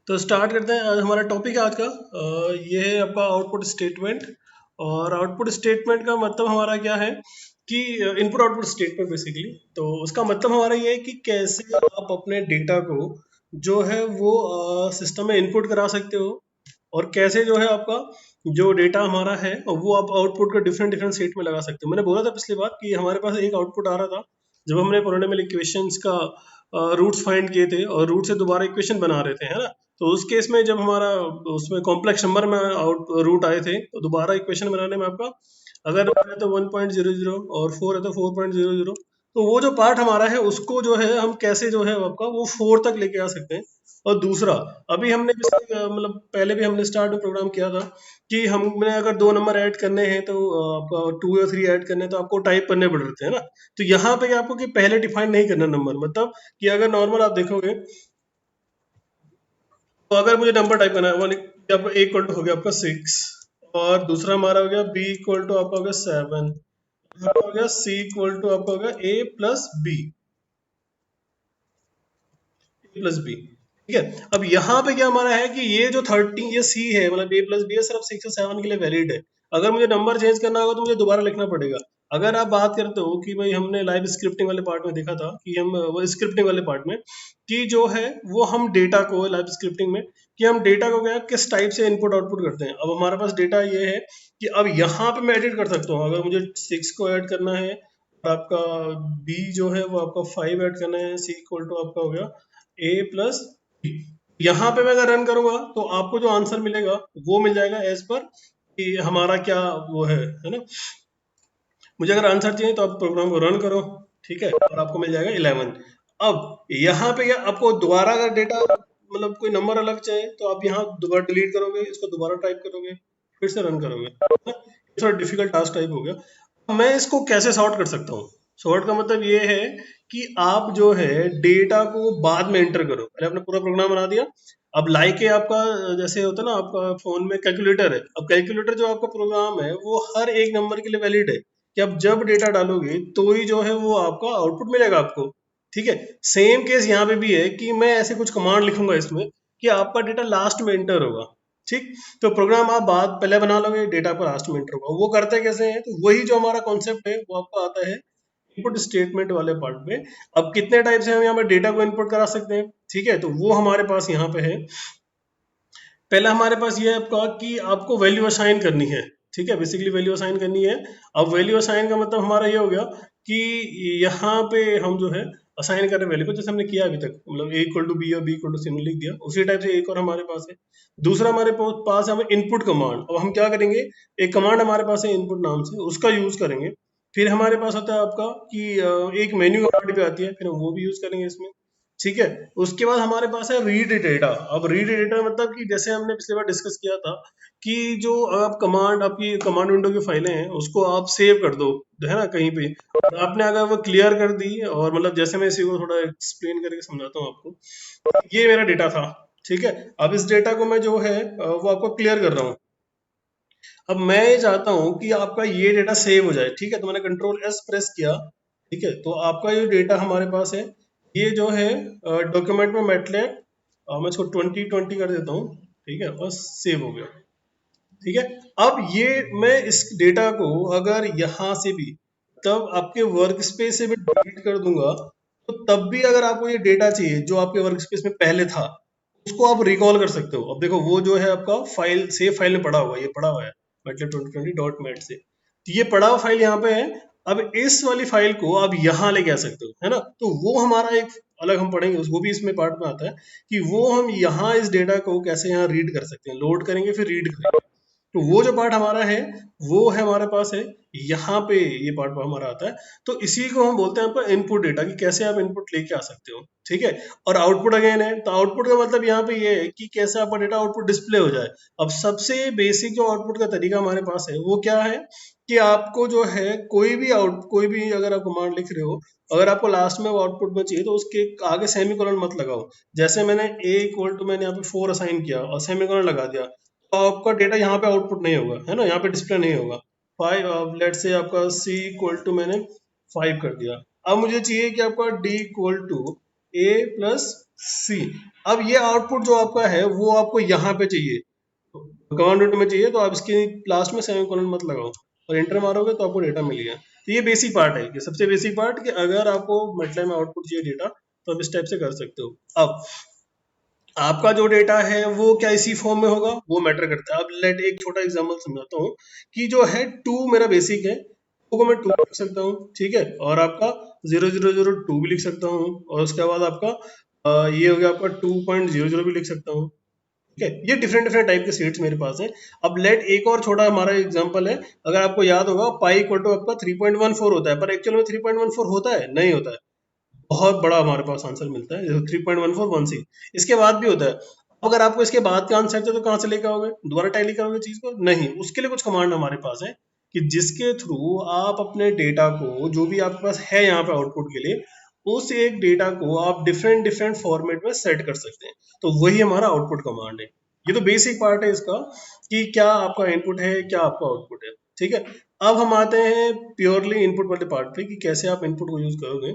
तो स्टार्ट करते हैं। आज हमारा टॉपिक है आज का ये है आपका आउटपुट स्टेटमेंट। और आउटपुट स्टेटमेंट का मतलब हमारा क्या है कि इनपुट आउटपुट स्टेटमेंट बेसिकली। तो उसका मतलब हमारा ये है कि कैसे आप अपने डेटा को जो है वो सिस्टम में इनपुट करा सकते हो, और कैसे जो है आपका जो डेटा हमारा है वो आप आउटपुट को डिफरेंट डिफरेंट स्टेट में लगा सकते हो। मैंने बोला था पिछली बार कि हमारे पास एक आउटपुट आ रहा था जब हमने पॉलिनोमियल इक्वेशंस का रूट्स फाइंड किए थे और रूट से दोबारा इक्वेशन बना रहे थे, है ना। तो उस केस में जब हमारा उसमें कॉम्प्लेक्स नंबर में आउट रूट आए थे तो दोबारा इक्वेशन बनाने में आपका अगर है तो 1.00 और 4 है तो 4.00, तो वो जो पार्ट हमारा है उसको जो है हम कैसे जो है आपका वो 4 तक लेके आ सकते हैं। और दूसरा, अभी हमने मतलब पहले भी हमने स्टार्ट में प्रोग्राम किया था कि हमने अगर दो नंबर ऐड करने हैं तो आपका 2 या 3 ऐड करने हैं तो आपको टाइप करने पड़ रहे थे, है ना। तो यहाँ पे आपको कि पहले डिफाइन नहीं करना नंबर, मतलब कि अगर नॉर्मल आप देखोगे तो अगर मुझे नंबर टाइप करना है वन, आपका ए इक्वल टू हो गया आपका 6, और दूसरा हमारा हो गया बी इक्वल टू आपका हो गया 7, हो गया सी इक्वल टू आपका हो गया ए प्लस बी, ठीक है। अब यहाँ पे क्या हमारा है कि ये जो 13 ये सी है, मतलब ए+बी है, सिर्फ 6 और 7 के लिए वैलिड है। अगर मुझे नंबर चेंज करना होगा तो मुझे दोबारा लिखना पड़ेगा। अगर आप बात करते हो कि भाई हमने लाइव स्क्रिप्टिंग वाले पार्ट में देखा था कि हम वो स्क्रिप्टिंग वाले पार्ट में कि जो है वो हम डेटा को लाइव स्क्रिप्टिंग में कि हम डेटा को क्या किस टाइप से इनपुट आउटपुट करते हैं। अब हमारे पास डेटा ये है कि अब यहाँ पे मैं एडिट कर सकता हूँ। अगर मुझे 6 को ऐड करना है और आपका बी जो है वो आपका 5 ऐड करना है, सी इक्वल टू आपका हो गया ए+बी। यहाँ पे मैं अगर रन करूंगा तो आपको जो आंसर मिलेगा वो मिल जाएगा एज पर कि हमारा क्या वो है ना। मुझे अगर आंसर चाहिए तो आप प्रोग्राम को रन करो, ठीक है, और आपको मिल जाएगा 11। अब यहाँ पे आपको दोबारा अगर डेटा मतलब कोई नंबर अलग चाहिए तो आप यहाँ दोबारा डिलीट करोगे, इसको दोबारा टाइप करोगे, फिर से रन करोगे, है ना? थोड़ा डिफिकल्ट टास्क टाइप हो गया। अब मैं इसको कैसे सॉर्ट कर सकता हूँ? सॉर्ट का मतलब ये है कि आप जो है डेटा को बाद में एंटर करो। पहले आपने पूरा प्रोग्राम बना दिया, अब लाइक है आपका जैसे होता है ना आपका फोन में कैलकुलेटर है। अब कैलकुलेटर जो आपका प्रोग्राम है वो हर एक नंबर के लिए वैलिड है कि आप जब डेटा डालोगे तो ही जो है वो आपका आउटपुट मिलेगा आपको, ठीक है। सेम केस यहाँ पे भी है कि मैं ऐसे कुछ कमांड लिखूंगा इसमें कि आपका डेटा लास्ट में एंटर होगा, ठीक। तो प्रोग्राम आप बाद पहले बना लोगे, डेटा पर लास्ट में एंटर होगा। वो करते कैसे हैं? तो वही जो हमारा कॉन्सेप्ट है वो आपको आता है इनपुट स्टेटमेंट वाले पार्ट में। अब कितने टाइप से हम यहाँ पे डेटा को इनपुट करा सकते हैं, ठीक है, तो वो हमारे पास यहाँ पे है। पहला हमारे पास ये है आपका कि आपको वैल्यू असाइन करनी है, ठीक है, बेसिकली वैल्यू असाइन करनी है। अब वैल्यू असाइन का मतलब हमारा ये हो गया कि यहाँ पे हम जो है असाइन कर रहे हैं वैल्यू को, जैसे हमने किया अभी तक, मतलब ए इक्वल टू बी और बी इक्वल टू सी लिख दिया, उसी टाइप से एक और हमारे पास है। दूसरा हमारे पास है इनपुट कमांड। अब हम क्या करेंगे, एक कमांड हमारे पास है इनपुट नाम से, उसका यूज करेंगे। फिर हमारे पास होता है आपका कि एक मेन्यू कमांड भी आती है, फिर हम वो भी यूज करेंगे इसमें, ठीक है। उसके बाद हमारे पास है रीड डेटा। अब रीड डेटा मतलब कि जैसे हमने पिछली बार डिस्कस किया था कि जो आप कमांड आपकी कमांड विंडो की फाइलें हैं उसको आप सेव कर दो, है ना, कहीं पे। और आपने अगर वो क्लियर कर दी, और मतलब जैसे मैं इसी को थोड़ा एक्सप्लेन करके समझाता हूँ आपको। ये मेरा डेटा था, ठीक है। अब इस डेटा को मैं जो है वो आपको क्लियर कर रहा हूँ। अब मैं ये चाहता हूँ कि आपका ये डेटा सेव हो जाए, ठीक है, तो मैंने कंट्रोल S प्रेस किया, ठीक है। तो आपका ये डेटा हमारे पास है, ये जो है डॉक्यूमेंट में मैटलैब, मैं इसको 2020 कर देता हूँ, ठीक है, और सेव हो गया, ठीक है। अब ये मैं इस डेटा को अगर यहाँ से भी तब आपके वर्क स्पेस से भी डिलीट कर दूंगा, तो तब भी अगर आपको ये डेटा चाहिए जो आपके वर्क स्पेस में पहले था, उसको आप रिकॉल कर सकते हो। अब देखो वो जो है आपका फाइल सेव फाइल में पड़ा हुआ है, ये पड़ा हुआ है मतलब 2020.mat से, तो ये पड़ा हुआ फाइल यहाँ पे है। अब इस वाली फाइल को आप यहाँ लेके आ सकते हो, है ना। तो वो हमारा एक अलग हम पढ़ेंगे, वो भी इसमें पार्ट में आता है कि वो हम यहाँ इस डेटा को कैसे यहाँ रीड कर सकते हैं, लोड करेंगे फिर रीड करेंगे। तो वो जो पार्ट हमारा है वो है हमारे पास है यहाँ पे, ये पार्ट हमारा आता है। तो इसी को हम बोलते हैं आपका इनपुट डेटा, कि कैसे आप इनपुट लेके आ सकते हो, ठीक है। और आउटपुट अगेन है, तो आउटपुट का मतलब यहाँ पे ये है कि कैसे आपका डेटा आउटपुट डिस्प्ले हो जाए। अब सबसे बेसिक जो आउटपुट का तरीका हमारे पास है वो क्या है कि आपको जो है कोई भी अगर आप कमांड लिख रहे हो, अगर आपको लास्ट में वो आउटपुट में चाहिए तो उसके आगे सेमीकोलन मत लगाओ। जैसे मैंने ए इक्वल टू मैंने यहाँ पे 4 असाइन किया और सेमीकोलन लगा दिया, तो आपका डेटा यहाँ पे आउटपुट नहीं होगा, है ना, यहाँ पे डिस्प्ले नहीं होगा। 5 लेट से आपका सी इक्वल टू मैंने 5 कर दिया। अब मुझे चाहिए कि आपका D equal to A plus C. अब ये आउटपुट जो आपका है वो आपको यहाँ पे चाहिए, कमांड विंडो में चाहिए, तो आप इसके लास्ट में सेमीकोलन मत लगाओ और एंटर मारोगे तो आपको डेटा मिल गया। तो ये बेसिक पार्ट है, ये सबसे बेसिक पार्ट कि अगर आपको MATLAB में आउटपुट चाहिए डेटा तो आप इस टाइप से कर सकते हो। अब आपका जो डेटा है वो क्या इसी फॉर्म में होगा वो मैटर करता है। अब लेट एक छोटा एग्जांपल समझाता हूँ कि जो है 2 मेरा बेसिक है, 2 को मैं 2 लिख सकता हूँ, ठीक है, और आपका 0002 भी लिख सकता हूँ, और उसके बाद आपका ये हो गया आपका 2.00 भी लिख सकता हूँ, ठीक है। ये डिफरेंट डिफरेंट टाइप के सीट्स मेरे पास है। अब लेट एक और छोटा हमारा एग्जांपल है, अगर आपको याद होगा पाई इक्वल टू आपका 3.14 होता है, पर एक्चुअल में 3.14 होता है नहीं होता है, बहुत बड़ा हमारे पास आंसर मिलता है 3.1416, इसके बाद भी होता है। अगर आपको इसके बाद का आंसर चाहिए तो कहाँ से लेकर आओगे, दोबारा टैली करोगे चीज को? नहीं, उसके लिए कुछ कमांड हमारे पास है कि जिसके थ्रू आप अपने डेटा को जो भी आपके पास है यहाँ पे आउटपुट के लिए, उस एक डेटा को आप डिफरेंट डिफरेंट फॉर्मेट में सेट कर सकते हैं। तो वही हमारा आउटपुट कमांड है। ये तो बेसिक पार्ट है इसका कि क्या आपका इनपुट है क्या आपका आउटपुट है, ठीक है। अब हम आते हैं प्योरली इनपुट वाले पार्ट पे कि कैसे आप इनपुट को यूज करोगे,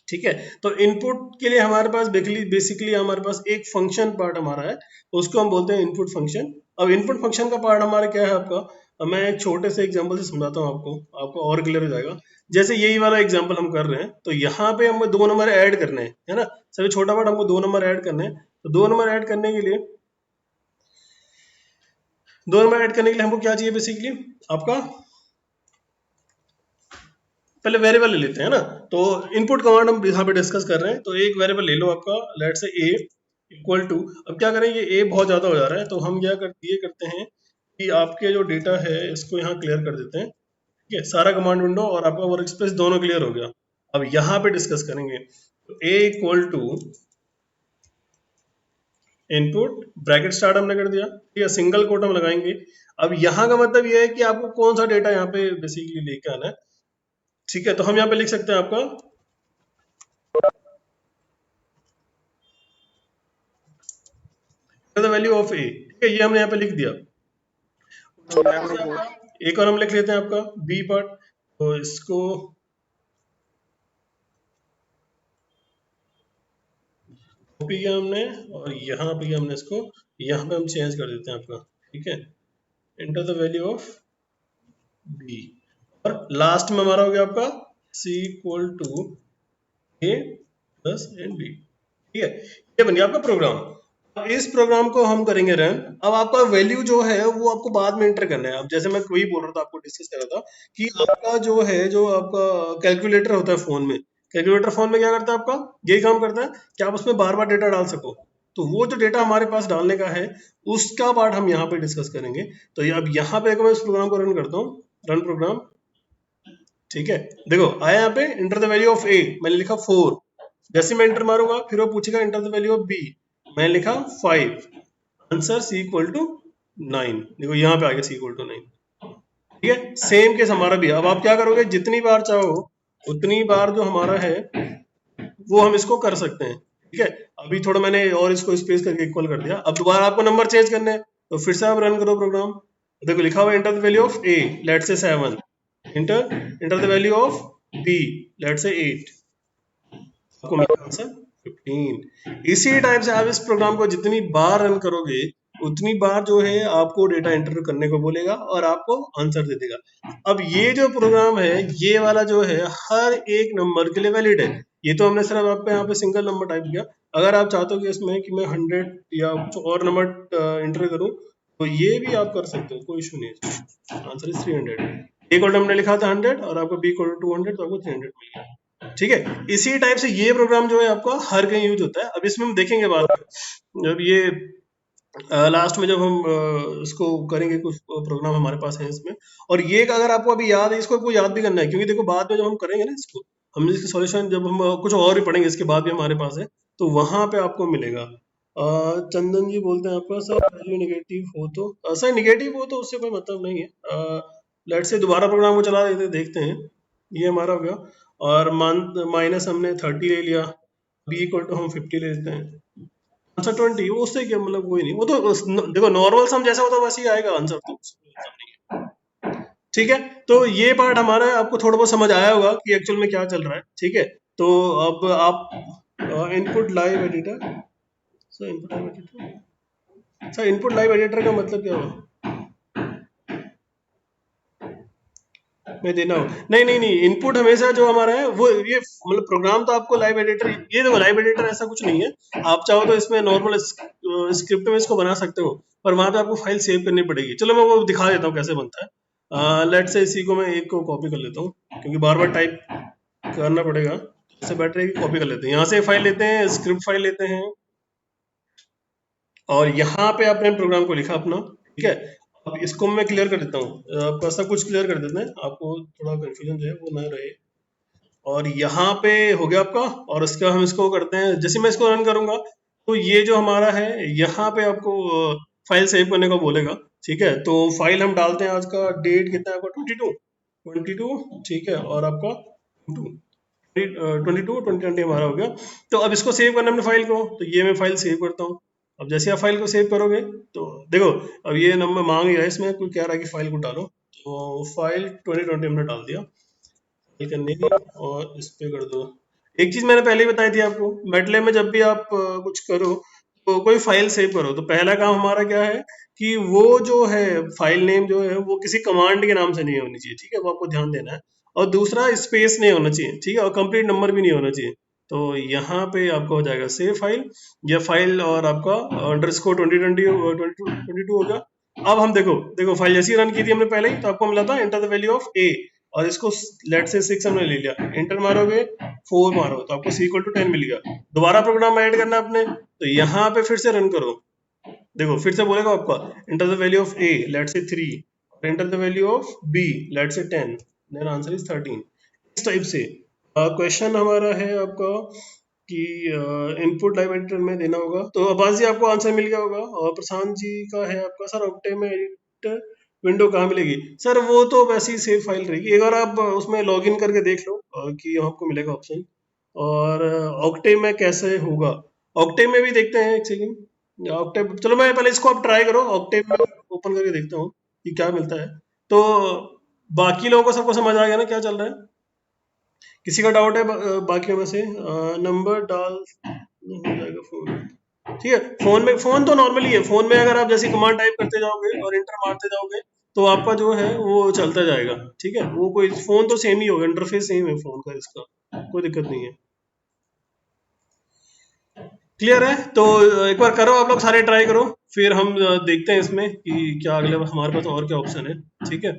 ठीक है। तो इनपुट के लिए हमारे पास बेसिकली हमारे पास एक फंक्शन पार्ट हमारा है, उसको हम बोलते हैं इनपुट फंक्शन। अब इनपुट फंक्शन का पार्ट हमारा क्या है आपका, अब मैं एक छोटे से एग्जांपल से समझाता हूँ आपको, आपको और क्लियर हो जाएगा। जैसे यही वाला एग्जांपल हम कर रहे हैं, तो यहाँ पे हमें 2 नंबर ऐड करने हैं, है ना, सबसे छोटा पार्ट हमको 2 नंबर ऐड करने हैं। तो 2 नंबर ऐड करने के लिए 2 नंबर ऐड करने के लिए हमको क्या चाहिए बेसिकली आपका, पहले वेरिएबल ले लेते हैं ना। तो इनपुट कमांड हम यहाँ पे डिस्कस कर रहे हैं, तो एक वेरिएबल ले लो आपका, लेट से ए इक्वल टू, अब क्या करें, ये ए बहुत ज्यादा हो जा रहा है, तो हम ये करते हैं कि आपके जो डेटा है इसको यहाँ क्लियर कर देते हैं, ठीक है, सारा कमांड विंडो और आपका वर्क स्पेस दोनों क्लियर हो गया। अब यहाँ पे डिस्कस करेंगे, तो A equal to input bracket start हमने कर दिया, ठीक है, सिंगल कोट हम लगाएंगे। अब यहाँ का मतलब ये है कि आपको कौन सा डेटा यहाँ पे बेसिकली लेके आना है, ठीक है। तो हम यहाँ पे लिख सकते हैं आपका द वैल्यू ऑफ ए, ठीक है, ये हमने यहाँ पे लिख दिया। एक और हम लिख लेते हैं आपका बी पार्ट, तो इसको कॉपी किया हमने और यहाँ पे हमने इसको यहाँ पे हम चेंज कर देते हैं आपका, ठीक है, enter the value of B, और लास्ट में हमारा हो गया आपका C equal to A plus n B, ठीक है। ये बन गया आपका प्रोग्राम। अब इस प्रोग्राम को हम करेंगे रन। अब आपका वैल्यू जो है वो आपको बाद में एंटर करना है। अब जैसे मैं वही बोल रहा था, आपको डिस्कस कर रहा था कि आपका जो है, जो आपका कैलकुलेटर होता है फोन में, कैलकुलेटर फोन में क्या करता है आपका, यही काम करता है कि आप उसमें बार बार डेटा डाल सको। तो वो जो डेटा हमारे पास डालने का है उसका पार्ट हम यहाँ पे डिस्कस करेंगे। तो ये अब यहाँ पे मैं इस प्रोग्राम को रन करता हूँ, रन प्रोग्राम, ठीक है। देखो आया यहाँ पे एंटर द वैल्यू ऑफ ए, मैंने लिखा 4, जैसे मैं एंटर मारूंगा फिर वो पूछेगा enter the value of B, मैंने लिखा 5, आंसर सी इक्वल टू 9, देखो यहाँ पे आ गया सी इक्वल टू 9, ठीक है। सेम केस हमारा भी है। अब आप क्या करोगे, जितनी बार चाहो उतनी बार जो हमारा है वो हम इसको कर सकते हैं, ठीक है। अभी थोड़ा मैंने और इसको स्पेस करके इक्वल कर दिया। अब दोबारा आपको नंबर चेंज करने हैं, तो फिर से आप रन करो प्रोग्राम। देखो लिखा हुआ enter the value of A, let say 7, enter the value of B, let say 8, आपको मिला आंसर 15। इसी टाइप से आप इस प्रोग्राम को जितनी बार रन करोगे उतनी बार जो है आपको डेटा एंटर करने को बोलेगा और आपको आंसर दे देगा। अब ये जो प्रोग्राम है ये वाला जो है हर एक नंबर के लिए वैलिड है। ये तो हमने सिर्फ आपको यहाँ पे सिंगल नंबर टाइप किया। अगर आप चाहते हो कि इसमें कि मैं 100 या कुछ और नंबर एंटर करूं तो ये भी आप कर सकते हो, कोई इशू नहीं है। Answer is 300। ए को हमने लिखा था 100 और आपको बी को 200, तो आपको 300 मिल गया, ठीक है। इसी टाइप से ये प्रोग्राम जो है आपका हर कहीं यूज होता है। अब इसमें हम देखेंगे बाद में, जब ये लास्ट में जब हम इसको करेंगे, कुछ प्रोग्राम हमारे पास है इसमें। और ये अगर आपको अभी याद है, इसको आपको याद भी करना है, क्योंकि देखो बाद में जब हम करेंगे ना इसको, हम इसके सॉल्यूशन जब हम कुछ और भी पढ़ेंगे इसके बाद भी हमारे पास है, तो वहां पे आपको मिलेगा। चंदन जी बोलते हैं आपका सर वैल्यू निगेटिव हो तो, सर निगेटिव हो तो उससे कोई मतलब नहीं है। लेट से दोबारा प्रोग्राम को चला देते देखते हैं। ये हमारा हो गया, और माइनस हमने 30 ले लिया, बी इक्वल टू हम 50 ले लेते हैं, आंसर 20, वो उससे क्या मतलब, कोई नहीं, वो तो देखो नॉर्मल सम जैसा होता है वैसे ही आएगा आंसर, तो ठीक है। तो ये पार्ट हमारा आपको थोड़ा बहुत समझ आया होगा कि एक्चुअल में क्या चल रहा है, ठीक है। तो अब आप input live editor. Sir input live editor, sir input live editor का मतलब क्या हुआ? मैं देना हूँ, नहीं नहीं नहीं, इनपुट हमेशा जो हमारा है वो ये मतलब प्रोग्राम तो आपको लाइव एडिटर, ये देखो लाइव एडिटर ऐसा कुछ नहीं है। आप चाहो तो इसमें नॉर्मल स्क्रिप्ट में इसको बना सकते हो, पर वहां पे आपको फाइल सेव करनी पड़ेगी। चलो मैं वो दिखा देता हूँ कैसे बनता है। लेट से इसी को मैं एक को कॉपी कर लेता हूँ, क्योंकि बार बार टाइप करना पड़ेगा, इससे बेटर है कि कॉपी कर लेते हैं। यहाँ से फाइल लेते हैं, स्क्रिप्ट फाइल लेते हैं, और यहाँ पे आपने प्रोग्राम को लिखा अपना, ठीक है। अब इसको मैं क्लियर कर देता हूँ, आपका सब कुछ क्लियर कर देते हैं, आपको थोड़ा कंफ्यूजन जो है वो ना रहे। और यहाँ पे हो गया आपका, और उसका हम इसको करते हैं, जैसे मैं इसको रन करूंगा तो ये जो हमारा है यहाँ पे आपको फाइल सेव करने को बोलेगा, ठीक है। तो फाइल हम डालते हैं, आज का डेट कितना है आपका, 22, ठीक है, और आपका 22 2020 हमारा हो गया। तो अब इसको सेव करना है अपने फाइल को, तो ये मैं फाइल सेव करता हूँ। अब जैसे आप फाइल को सेव करोगे तो देखो, अब ये नंबर मांग ही रहा है, इसमें कोई कह रहा है कि फाइल को डालो, तो फाइल 2020 हमने डाल दिया, ये करने की, और इस पे कर दो। एक चीज मैंने पहले ही बताई थी आपको, मेटलैब में जब भी आप कुछ करो तो कोई फाइल सेव करो, तो पहला काम हमारा क्या है कि वो जो है फाइल नेम जो है वो किसी कमांड के नाम से नहीं होनी चाहिए, ठीक है, वो आपको ध्यान देना है। और दूसरा स्पेस नहीं होना चाहिए, ठीक है, और कंप्लीट नंबर भी नहीं होना चाहिए। तो यहाँ पे आपका हो जाएगा सेव फाइल, या फाइल, और आपका अंडरस्कोर 2020 22 हो गया। अब हम देखो देखो फाइल जैसी रन की थी हमने पहले ही, तो आपको मिला था एंटर द वैल्यू ऑफ ए, और इसको लेट से 6 हमने ले लिया, एंटर मारोगे 4 मारो तो आपको सी इक्वल टू 10 मिल गया। दोबारा प्रोग्राम ऐड करना है अपने, तो यहाँ पे फिर से रन करो, देखो फिर से बोलेगा आपका enter the value of A, let say 3, enter the value of B, let say 10, then answer is 13। इस टाइप से क्वेश्चन हमारा है आपका कि इनपुट लाइव एडिटर में देना होगा। तो अब्बास जी आपको आंसर मिल गया होगा, और प्रशांत जी का है आपका सर ऑक्टेव में एडिटर विंडो कहाँ मिलेगी? सर वो तो वैसे ही सेव फाइल रहेगी, एक बार आप उसमें लॉगिन करके देख लो कि आपको मिलेगा ऑप्शन। और ऑक्टेव में कैसे होगा, ऑक्टेव में भी देखते हैं, एक सेकंड। ऑक्टेव, चलो मैं पहले इसको आप ट्राई करो, ऑक्टेव में ओपन करके देखता हूँ कि क्या मिलता है। तो बाकी लोगों को सबको समझ आ गया ना क्या चल रहा है? किसी का डाउट है बाकियों में से? नंबर डाल हो जाएगा फोन, ठीक है। फोन में, फोन तो नॉर्मली है, फोन में अगर आप जैसे कमांड टाइप करते जाओगे और इंटर मारते जाओगे तो आपका जो है वो चलता जाएगा, ठीक है। वो कोई फोन तो सेम ही होगा, इंटरफेस सेम है फोन का, इसका कोई दिक्कत नहीं है। क्लियर है? तो एक बार करो आप लोग सारे, ट्राई करो, फिर हम देखते हैं इसमें कि क्या अगले हमारे पास और क्या ऑप्शन है, ठीक है।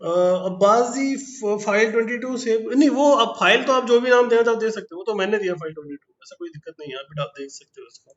अब्बास जी, फाइल 22 सेव नहीं, वो अब फाइल तो आप जो भी नाम देना चाहो दे सकते हो, वो तो मैंने दिया फाइल 22, ऐसा कोई दिक्कत नहीं है, आप भी देख सकते हो उसको।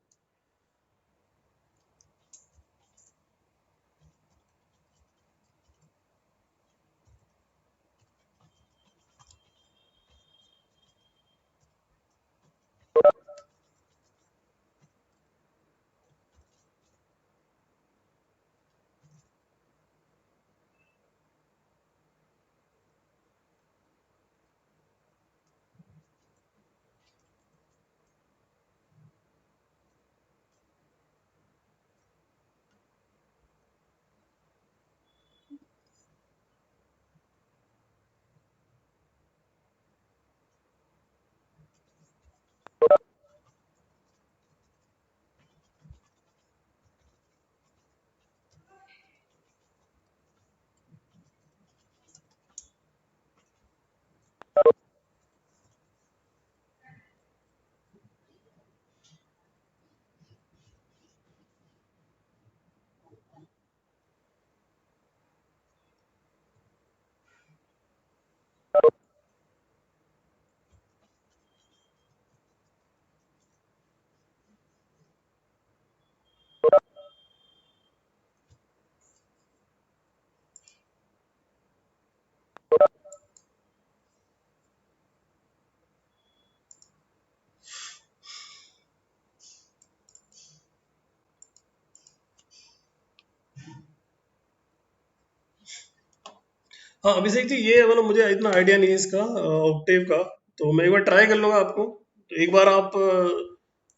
हाँ अभिषेक जी, ये मतलब मुझे इतना आइडिया नहीं है इसका ऑक्टेव का, तो मैं एक बार ट्राई कर लूंगा आपको। तो एक बार आप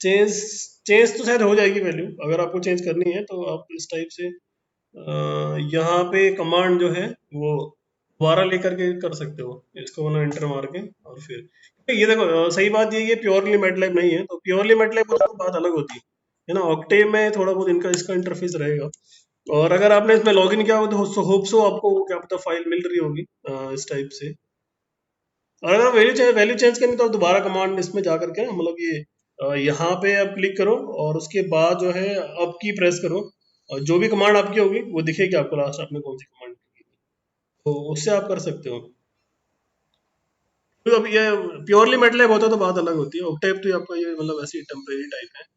चेंज चेंज तो शायद हो जाएगी वैल्यू, अगर आपको चेंज करनी है तो आप इस टाइप से यहाँ पे कमांड जो है वो दोबारा लेकर के कर सकते हो इसको, ना एंटर मार के। और फिर ये देखो, सही बात ये प्योरली मैटलैब नहीं है, तो प्योरली मैटलैब होता तो बात अलग होती है ना। ऑक्टेव में थोड़ा बहुत इनका इसका इंटरफेस रहेगा। और अगर आपने इसमें लॉगिन किया हो तो होप सो आपको क्या पता फाइल मिल रही होगी इस टाइप से। और अगर वैल्यू चेंज करनी तो आप दोबारा कमांड इसमें जा करके ना, मतलब ये यहाँ पे आप क्लिक करो और उसके बाद जो है अब की प्रेस करो, और जो भी कमांड आपकी होगी वो दिखेगी आपको लास्ट आपने कौन सी कमांड की, तो उससे आप कर सकते हो। तो अब ये प्योरली मैटलैब होता तो बात अलग होती है, ऑक्टेव तो आपका ये मतलब ऐसी टेम्परेरी टाइप है।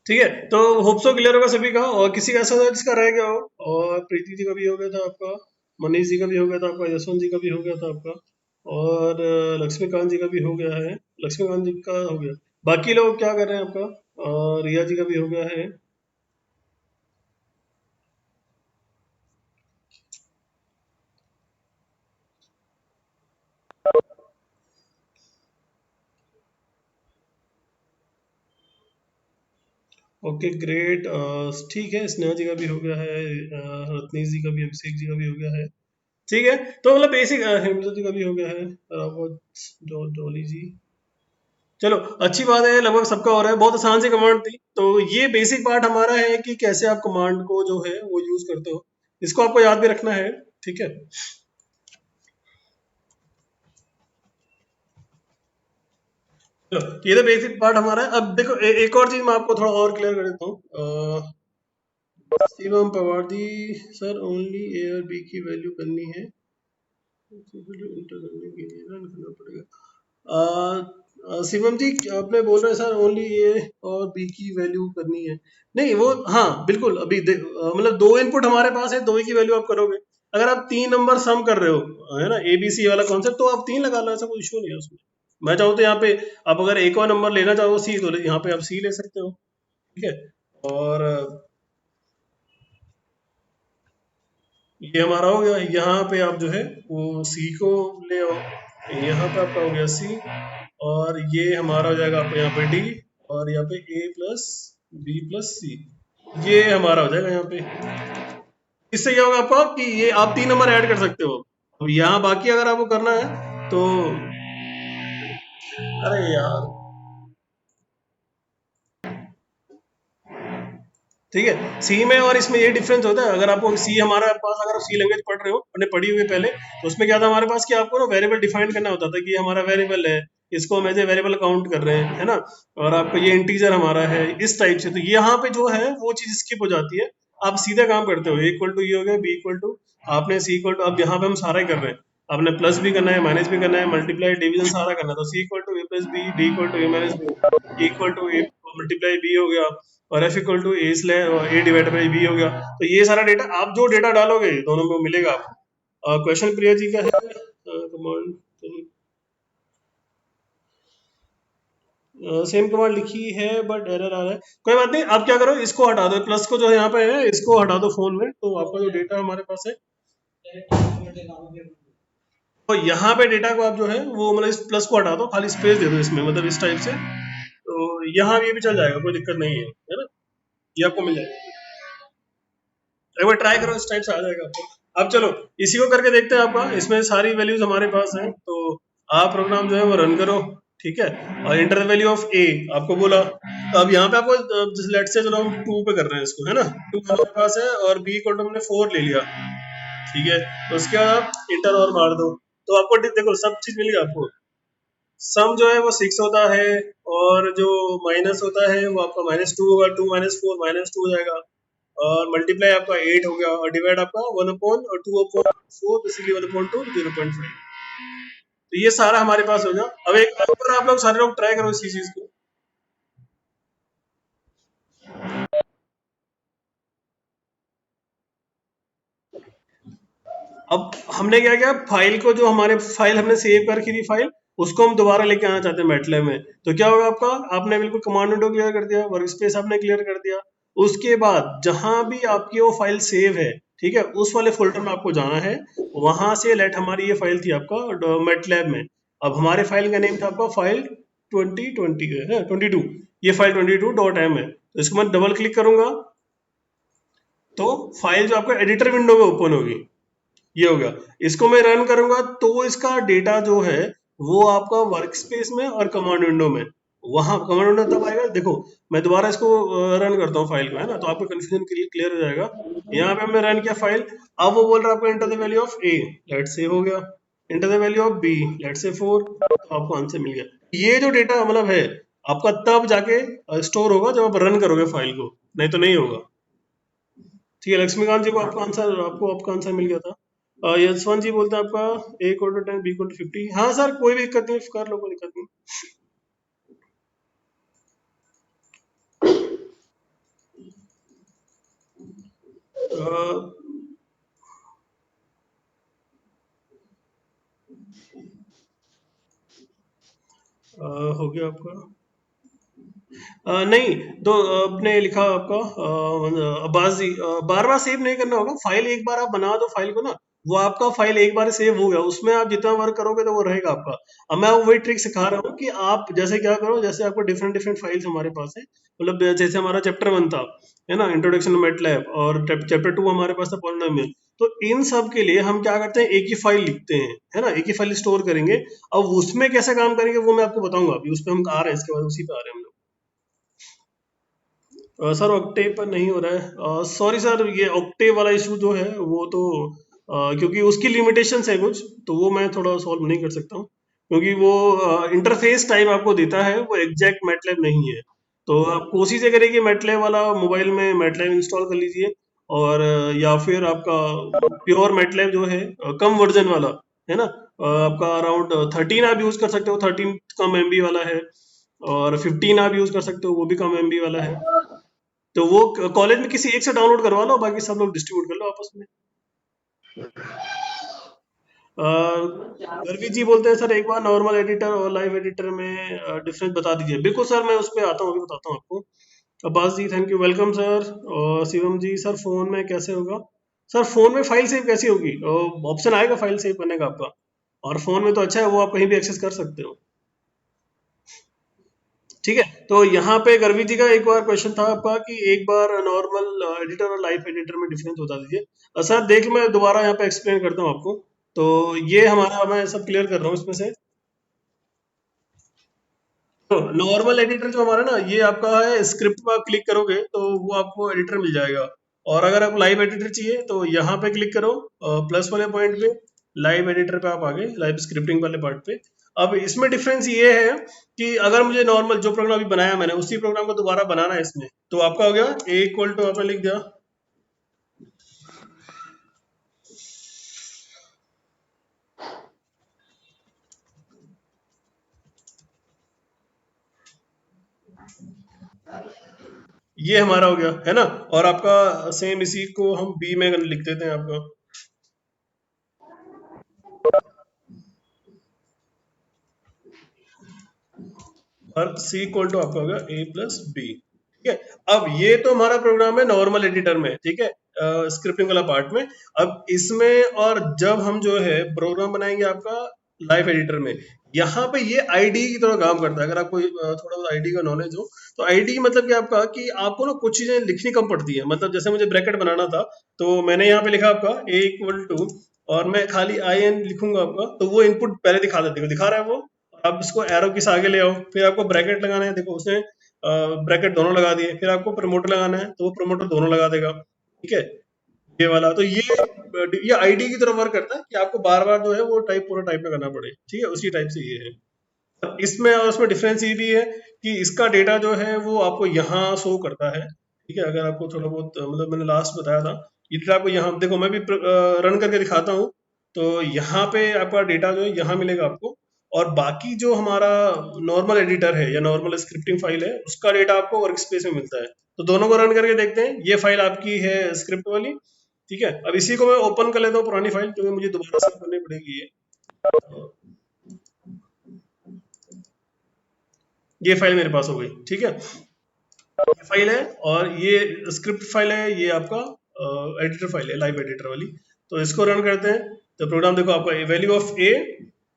ठीक है, तो होप सो क्लियर होगा सभी का। और किसी का ऐसा था जिसका रह गया हो? और प्रीति जी का भी हो गया था आपका, मनीष जी का भी हो गया था आपका, यशवंत जी का भी हो गया था आपका, और लक्ष्मीकांत जी का भी हो गया है। लक्ष्मीकांत जी का हो गया। बाकी लोग क्या कर रहे हैं आपका? और रिया जी का भी हो गया है। Okay great. ठीक है, स्नेहा जी का भी हो गया है, रत्नेश जी का भी, अभिषेक जी का भी हो गया है। ठीक है, तो मतलब बेसिक हेमलता जी का भी हो गया है, रावत, डॉली जी। चलो, अच्छी बात है, लगभग सबका हो रहा है। बहुत आसान सी कमांड थी, तो ये बेसिक पार्ट हमारा है कि कैसे आप कमांड को जो है वो यूज करते हो। इसको आपको याद भी रखना है। ठीक है, चलो, ये तो बेसिक पार्ट हमारा है। अब देखो एक और चीज मैं आपको थोड़ा और क्लियर कर देता हूँ। शिवम पवारदी सर, ओनली ए और बी की वैल्यू करनी है, इंटर करने के लिए रन करना पड़ेगा। शिवम जी आपने बोल रहे हैं सर ओनली ए और बी की वैल्यू करनी है। नहीं वो, हाँ बिल्कुल, अभी मतलब दो इनपुट हमारे पास है, दो ही की वैल्यू आप करोगे। अगर आप तीन नंबर सम कर रहे हो, है ना, ए बी सी वाला कॉन्सेप्ट, तो आप तीन लगा लो, ऐसा कोई इशू नहीं है उसमें। मैं चाहूँ तो यहाँ पे आप अगर एक और नंबर लेना चाहो सी, तो यहाँ पे आप सी ले सकते हो। ठीक है, और ये हमारा हो गया। यहाँ पे आप जो है वो सी को ले आओ, यहाँ पे आपका हो गया सी, और ये हमारा हो जाएगा आपको यहाँ पे डी, और यहाँ पे ए प्लस बी प्लस सी, ये हमारा हो जाएगा यहाँ पे। इससे क्या होगा आपका कि ये आप तीन नंबर ऐड कर सकते हो। अब यहाँ बाकी अगर आपको करना है तो, अरे यार, ठीक है, सी में और इसमें ये डिफरेंस होता है। अगर आपको सी, हमारे पास अगर आप सी लैंग्वेज पढ़ रहे हो, अपने पढ़ी हुई है पहले, तो उसमें क्या था हमारे पास कि आपको ना वेरिएबल डिफाइन करना होता था कि ये हमारा वेरिएबल है, इसको हम एज ए वेरिएबल काउंट कर रहे हैं, है ना, और आपका ये इंटीजर हमारा है इस टाइप से। तो यहाँ पे जो है वो चीज स्किप हो जाती है। आप सीधा काम करते हो, इक्वल टू ये हो गया, बी इक्वल टू, आपने सी इक्वल टू, अब यहाँ पे हम सारा ही कर रहे हैं। आपने प्लस भी करना है, माइनस भी करना है, मल्टीप्लाई डिवीजन सारा करना है। तो C equal to A plus B, D equal to A minus B, equal to A multiply B हो गया, और F equal to A divide by B हो गया। तो ये सारा डेटा, आप जो डेटा डालोगे दोनों में मिलेगा आपको। क्वेश्चन प्रिया जी का है, कमांड सेम कमांड लिखी है बट एरर आ रहा है। कोई बात नहीं, आप क्या करो, इसको हटा दो, प्लस को जो यहाँ पे है इसको हटा दो फोन में, तो आपका जो डेटा हमारे पास है, तो यहाँ पे डेटा को आप जो है वो मतलब इस प्लस को हटा दो, खाली स्पेस दे दो इसमें, मतलब इस टाइप से। तो यहाँ ये भी चल जाएगा, कोई दिक्कत नहीं है ना, ये आपको मिल जाएगा। एक बार ट्राई करो, इस टाइप से आ जाएगा आपको। अब चलो, इसी को करके देखते हैं आपका, इसमें सारी वैल्यूज हमारे पास हैं, तो आप प्रोग्राम जो है वो रन करो। ठीक है, और इंटर द वैल्यू ऑफ ए आपको बोला, तो अब यहाँ पे आपको लेट से, चलो हम टू पे कर रहे हैं इसको, है ना, टू हमारे पास है, और बी को हमने फोर ले लिया। ठीक है, तो उसके बाद आप इंटर और मार दो, तो आपको देखो सब चीज मिल गया आपको। सम जो है वो सिक्स होता है, और जो माइनस होता है वो आपका माइनस टू होगा, two minus four minus two हो जाएगा, और मल्टीप्लाई आपका एट हो गया, और डिवाइड आपका वन अपॉन और two upon four, basically one upon two 0.5। तो ये सारा हमारे पास हो गया। अब एक बार आप लोग सारे लोग ट्राई करो इसी चीज को। अब हमने क्या किया, फाइल को, जो हमारे फाइल हमने सेव कर रखी थी फाइल, उसको हम दोबारा लेके आना चाहते हैं मैटलैब में। तो क्या होगा आपका, आपने बिल्कुल कमांड विंडो क्लियर कर दिया, वर्क स्पेस आपने क्लियर कर दिया, उसके बाद जहां भी आपकी वो फाइल सेव है, ठीक है, उस वाले फोल्डर में आपको जाना है। वहां से लेट हमारी ये फाइल थी आपका मैटलैब में, अब हमारे फाइल का नेम था आपका फाइल 2020 है ना, 22, ये फाइल 22.m है, तो इसको मैं डबल क्लिक करूंगा तो फाइल जो आपका एडिटर विंडो में ओपन होगी, ये हो गया। इसको मैं रन करूंगा तो इसका डेटा जो है वो आपका वर्क स्पेस में और कमांड विंडो में, वहां कमांड विंडो तब आएगा। देखो मैं दोबारा इसको रन करता हूँ फाइल को, है ना, तो आपको कंफ्यूजन क्लियर हो जाएगा। यहाँ पे हमने रन किया फाइल, अब वो बोल रहा है आपको enter the value of A, let say हो गया, enter the value of B, let say 4, तो आपको आंसर मिल गया। ये जो डेटा मतलब है आपका तब जाके स्टोर होगा जब आप रन करोगे फाइल को, नहीं तो नहीं होगा। ठीक है, लक्ष्मीकांत जी को आपका आंसर मिल गया था। यशवंत जी बोलते हैं आपका A equal to 10 B equal to 50। हाँ सर कोई भी दिक्कत नहीं, कर लो, कोई दिक्कत नहीं। अ, हो गया आपका। नहीं, तो आपने लिखा आपका अब्बास जी, बार बार सेव नहीं करना होगा फाइल, एक बार आप बना दो फाइल को ना, वो आपका फाइल एक बार सेव हो गया, उसमें आप जितना वर्क करोगे तो वो रहेगा आपका। अब मैं वही ट्रिक सिखा रहा हूँ कि आप जैसे क्या करो, जैसे आपको डिफरेंट डिफरेंट फाइल्स हमारे पास है, मतलब जैसे हमारा चैप्टर 1 था, है ना, इंट्रोडक्शन टू मैटलैब, और चैप्टर 2 हमारे पास था पॉलिनोमियल। तो इन सब के लिए हम क्या करते हैं, एक ही फाइल लिखते हैं, है ना, एक ही फाइल स्टोर करेंगे। अब उसमें कैसे काम करेंगे वो मैं आपको बताऊंगा, अभी उस पर हम आ रहे हैं, इसके बाद उसी पे आ रहे हैं हम लोग। सर ऑक्टेव पर नहीं हो रहा है, सॉरी सर, ये ऑक्टेव वाला इशू जो है वो तो क्योंकि उसकी लिमिटेशंस है कुछ, तो वो मैं थोड़ा सॉल्व नहीं कर सकता हूँ, क्योंकि वो इंटरफेस टाइप आपको देता है, वो एग्जैक्ट मैटलैब नहीं है। तो आप कोशिश ये करिए कि मैटलैब वाला मोबाइल में मैटलैब इंस्टॉल कर लीजिए, और या फिर आपका प्योर मैटलैब जो है कम वर्जन वाला, है ना, आपका अराउंड 13 आप यूज कर सकते हो, 13 कम एमबी वाला है, और 15 आप यूज कर सकते हो, वो भी कम एमबी वाला है। तो वो कॉलेज में किसी एक से डाउनलोड करवा लो, बाकी सब लोग डिस्ट्रीब्यूट कर लो आपस में। गर्वी जी बोलते हैं सर एक बार नॉर्मल एडिटर और लाइव एडिटर में डिफरेंस बता दीजिए। बिल्कुल सर, मैं उस पर आता हूँ, अभी बताता हूँ आपको। अब्बास जी थैंक यू, वेलकम सर। और शिवम जी, सर फोन में कैसे होगा? सर फोन में फाइल सेव कैसी होगी? ऑप्शन आएगा फाइल सेव करने का आपका, और फोन में तो अच्छा है, वो आप कहीं भी एक्सेस कर सकते हो। ठीक है, तो यहाँ पे गर्वी जी का एक बार क्वेश्चन था आपका कि एक बार नॉर्मल एडिटर और लाइव एडिटर में डिफरेंस बता दीजिए। सर देख, मैं दोबारा यहाँ पे एक्सप्लेन करता हूँ आपको। तो ये हमारा, मैं सब क्लियर कर रहा हूँ इसमें से। तो नॉर्मल एडिटर जो हमारा ना, ये आपका है, स्क्रिप्ट पर आप क्लिक करोगे तो वो आपको एडिटर मिल जाएगा। और अगर आपको लाइव एडिटर चाहिए तो यहाँ पे क्लिक करो, प्लस वाले पॉइंट पे, लाइव एडिटर पे आप आ गए, लाइव स्क्रिप्टिंग वाले पार्ट पे। अब इसमें डिफरेंस ये है कि अगर मुझे नॉर्मल जो प्रोग्राम अभी बनाया मैंने, उसी प्रोग्राम को दोबारा बनाना है इसमें, तो आपका हो गया ए इक्वल टू, आपने लिख दिया, ये हमारा हो गया, है ना। और आपका सेम इसी को हम बी में लिख देते हैं आपका, और सी इक्वल टू आपका होगा ए प्लस बी। ठीक है, अब ये तो हमारा प्रोग्राम है नॉर्मल एडिटर में, ठीक है, स्क्रिप्टिंग वाला पार्ट में। अब इसमें, और जब हम जो है प्रोग्राम बनाएंगे आपका लाइव एडिटर में, यहाँ पे ये आईडी की तरह काम करता है। अगर आपको थोड़ा बहुत आईडी का नॉलेज हो, तो आईडी मतलब क्या आपका, कि आपको ना कुछ चीजें लिखनी कम पड़ती है। मतलब जैसे मुझे ब्रैकेट बनाना था, तो मैंने यहाँ पे लिखा आपका ए इक्वल टू, और मैं खाली आई एन लिखूंगा आपका, तो वो इनपुट पहले दिखा रहा है वो। आप इसको एरो किस आगे ले आओ, फिर आपको ब्रैकेट लगाना है, देखो उसने ब्रैकेट दोनों लगा दिए, फिर आपको प्रमोटर लगाना है तो वो प्रमोटर दोनों लगा देगा। ठीक है, ये वाला तो ये आईडी की तरह वर्क करता है, कि आपको बार बार जो है वो टाइप पूरा टाइप में करना पड़े। ठीक है, उसी टाइप से ये है। इसमें और उसमें डिफरेंस ये भी है कि इसका डेटा जो है वो आपको यहाँ शो करता है। ठीक है, अगर आपको थोड़ा बहुत मतलब मैंने लास्ट बताया था, ये डेटा आपको यहाँ देखो, मैं भी रन करके दिखाता हूँ। तो यहाँ पे आपका डेटा जो है यहाँ मिलेगा आपको, और बाकी जो हमारा नॉर्मल एडिटर है या नॉर्मल स्क्रिप्टिंग फाइल है, उसका डेटा आपको वर्क स्पेस में मिलता है। तो दोनों को रन करके देखते हैं। ये फाइल आपकी है स्क्रिप्ट वाली। ठीक है, अब इसी को मैं ओपन कर लेता हूँ, पुरानी फाइल, क्योंकि मुझे दोबारा सेव करनी पड़ेगी ये फाइल मेरे पास हो गई। ठीक है, ये फाइल है, और ये स्क्रिप्ट फाइल है, ये आपका एडिटर फाइल है, लाइव एडिटर वाली। तो इसको रन करते हैं, तो प्रोग्राम देखो आपका value of A,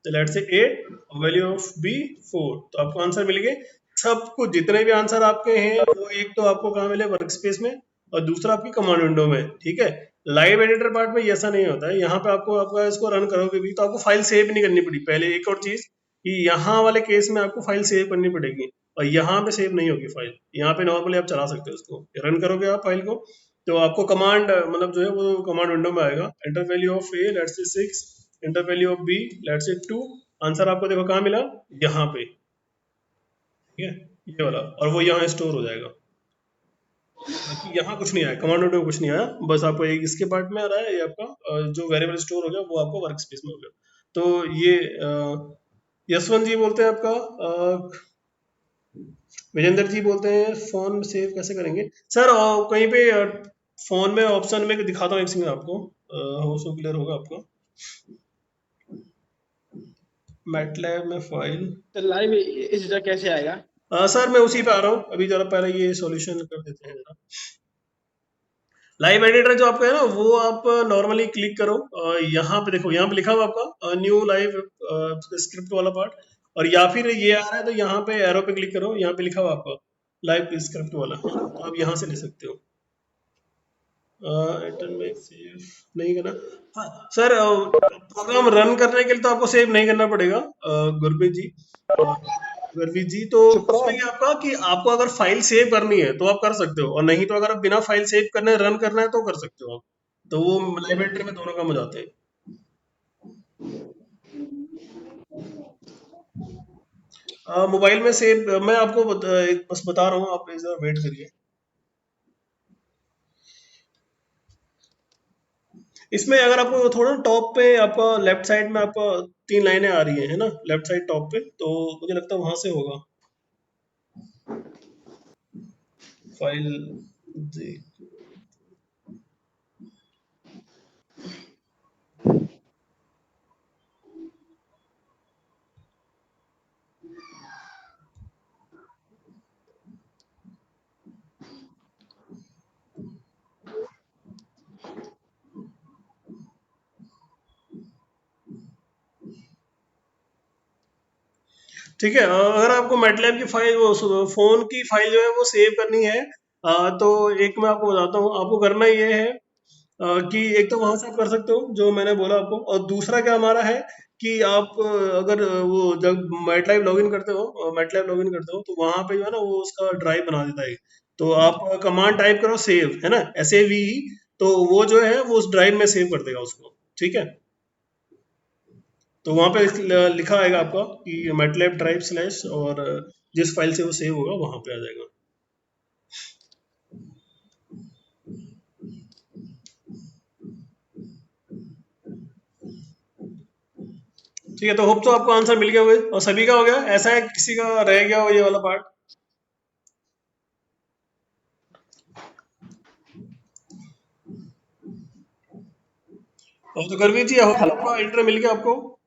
let say 8, value of B 4, तो आपको आंसर मिल गए। सब कुछ जितने भी आंसर आपके हैं वो एक तो आपको कहाँ मिले, वर्क स्पेस में, और दूसरा आपकी कमांड विंडो में। ठीक है, लाइव एडिटर पार्ट में ये ऐसा नहीं होता है। यहाँ पे आपको आपका इसको रन करोगे भी तो आपको फाइल सेव नहीं करनी पड़ी। पहले एक और चीज कि यहाँ वाले केस में आपको फाइल सेव करनी पड़ेगी, और यहाँ पे सेव नहीं होगी फाइल। यहाँ पे नॉर्मली आप चला सकते हो उसको, रन करोगे आप फाइल को तो आपको कमांड मतलब जो है वो कमांड विंडो में आएगा। Enter value of A let's say 6, enter value of B let's say 2। Answer आपको देखो कहाँ मिला, यहाँ पे। ठीक है, ये वाला, और वो यहाँ स्टोर हो जाएगा। बाकी यहाँ कुछ नहीं आया, कमांड विंडो में कुछ नहीं आया, बस आपको एक इसके पार्ट में आ रहा है। ये आपका जो वेरिएबल स्टोर हो गया वो आपको वर्क स्पेस में हो गया। तो ये यशवंत जी बोलते हैं आपका, विजेंद्र जी बोलते हैं फोन सेव कैसे करेंगे सर। कहीं पे फोन में ऑप्शन में दिखाता हूँ एक सेकंड आपको, हो सो क्लियर होगा आपको। मैटलैब में फाइल, तो लाइव इस जगह कैसे आएगा? सर मैं उसी पे आ रहा हूँ अभी, जरा पहले ये सॉल्यूशन कर देते हैं जरा। लाइव एडिटर जो आपका है ना वो आप नॉर्मली क्लिक करो, यहाँ पे देखो, यहाँ पे लिखा हुआ आपका न्यू लाइव स्क्रिप्ट वाला पार्ट, और या फिर ये आ रहा है तो यहाँ पे एरो पे क्लिक करो, यहाँ पे लिखा हुआ आपका लाइव स्क्रिप्ट वाला, तो आप यहाँ से ले सकते हो। इंटरनेट सेव नहीं करना। हाँ सर, प्रोग्राम रन करने के लिए तो आपको सेव नहीं करना पड़ेगा गुरप्रीत जी। गुरप्रीत जी, तो चुप उसमें रहो। क्या आपका कि आपको अगर फाइल सेव करनी है तो आप कर सकते हो, और नहीं तो अगर आप बिना फाइल सेव करने रन करना है तो कर सकते हो आप। तो वो लाइब्रेरी में दोनों काम हो जाते हैं। मोबाइल में सेव मैं आपको बस बता रहा हूँ, आप एक जरा वेट करिए। इसमें अगर आपको थोड़ा टॉप पे आपका लेफ्ट साइड में आपका 3 लाइनें आ रही है ना, लेफ्ट साइड टॉप पे, तो मुझे लगता है वहां से होगा फाइल। ठीक है, अगर आपको मैटलैब की फाइल, वो फोन की फाइल जो है वो सेव करनी है, तो एक मैं आपको बताता हूँ। आपको करना ये है कि एक तो वहां से आप कर सकते हो जो मैंने बोला आपको, और दूसरा क्या हमारा है कि आप अगर वो जब मैटलैब लॉगिन करते हो, मैटलैब लॉगिन करते हो तो वहां पे जो है ना वो उसका ड्राइव बना देता है। तो आप कमांड टाइप करो सेव, है ना, SAVE, तो वो जो है वो उस ड्राइव में सेव कर देगा उसको। ठीक है, तो वहां पे लिखा आएगा आपका कि मैटलैब ड्राइव स्लैश, और जिस फाइल से वो सेव होगा वहां पे आ जाएगा। ठीक है, तो होप तो आपको आंसर मिल गया होगा, और सभी का हो गया, ऐसा है किसी का रह गया हो ये वाला पार्ट। और तो करवीर जी, होप हेलो। आपका इंटर मिल गया आपको।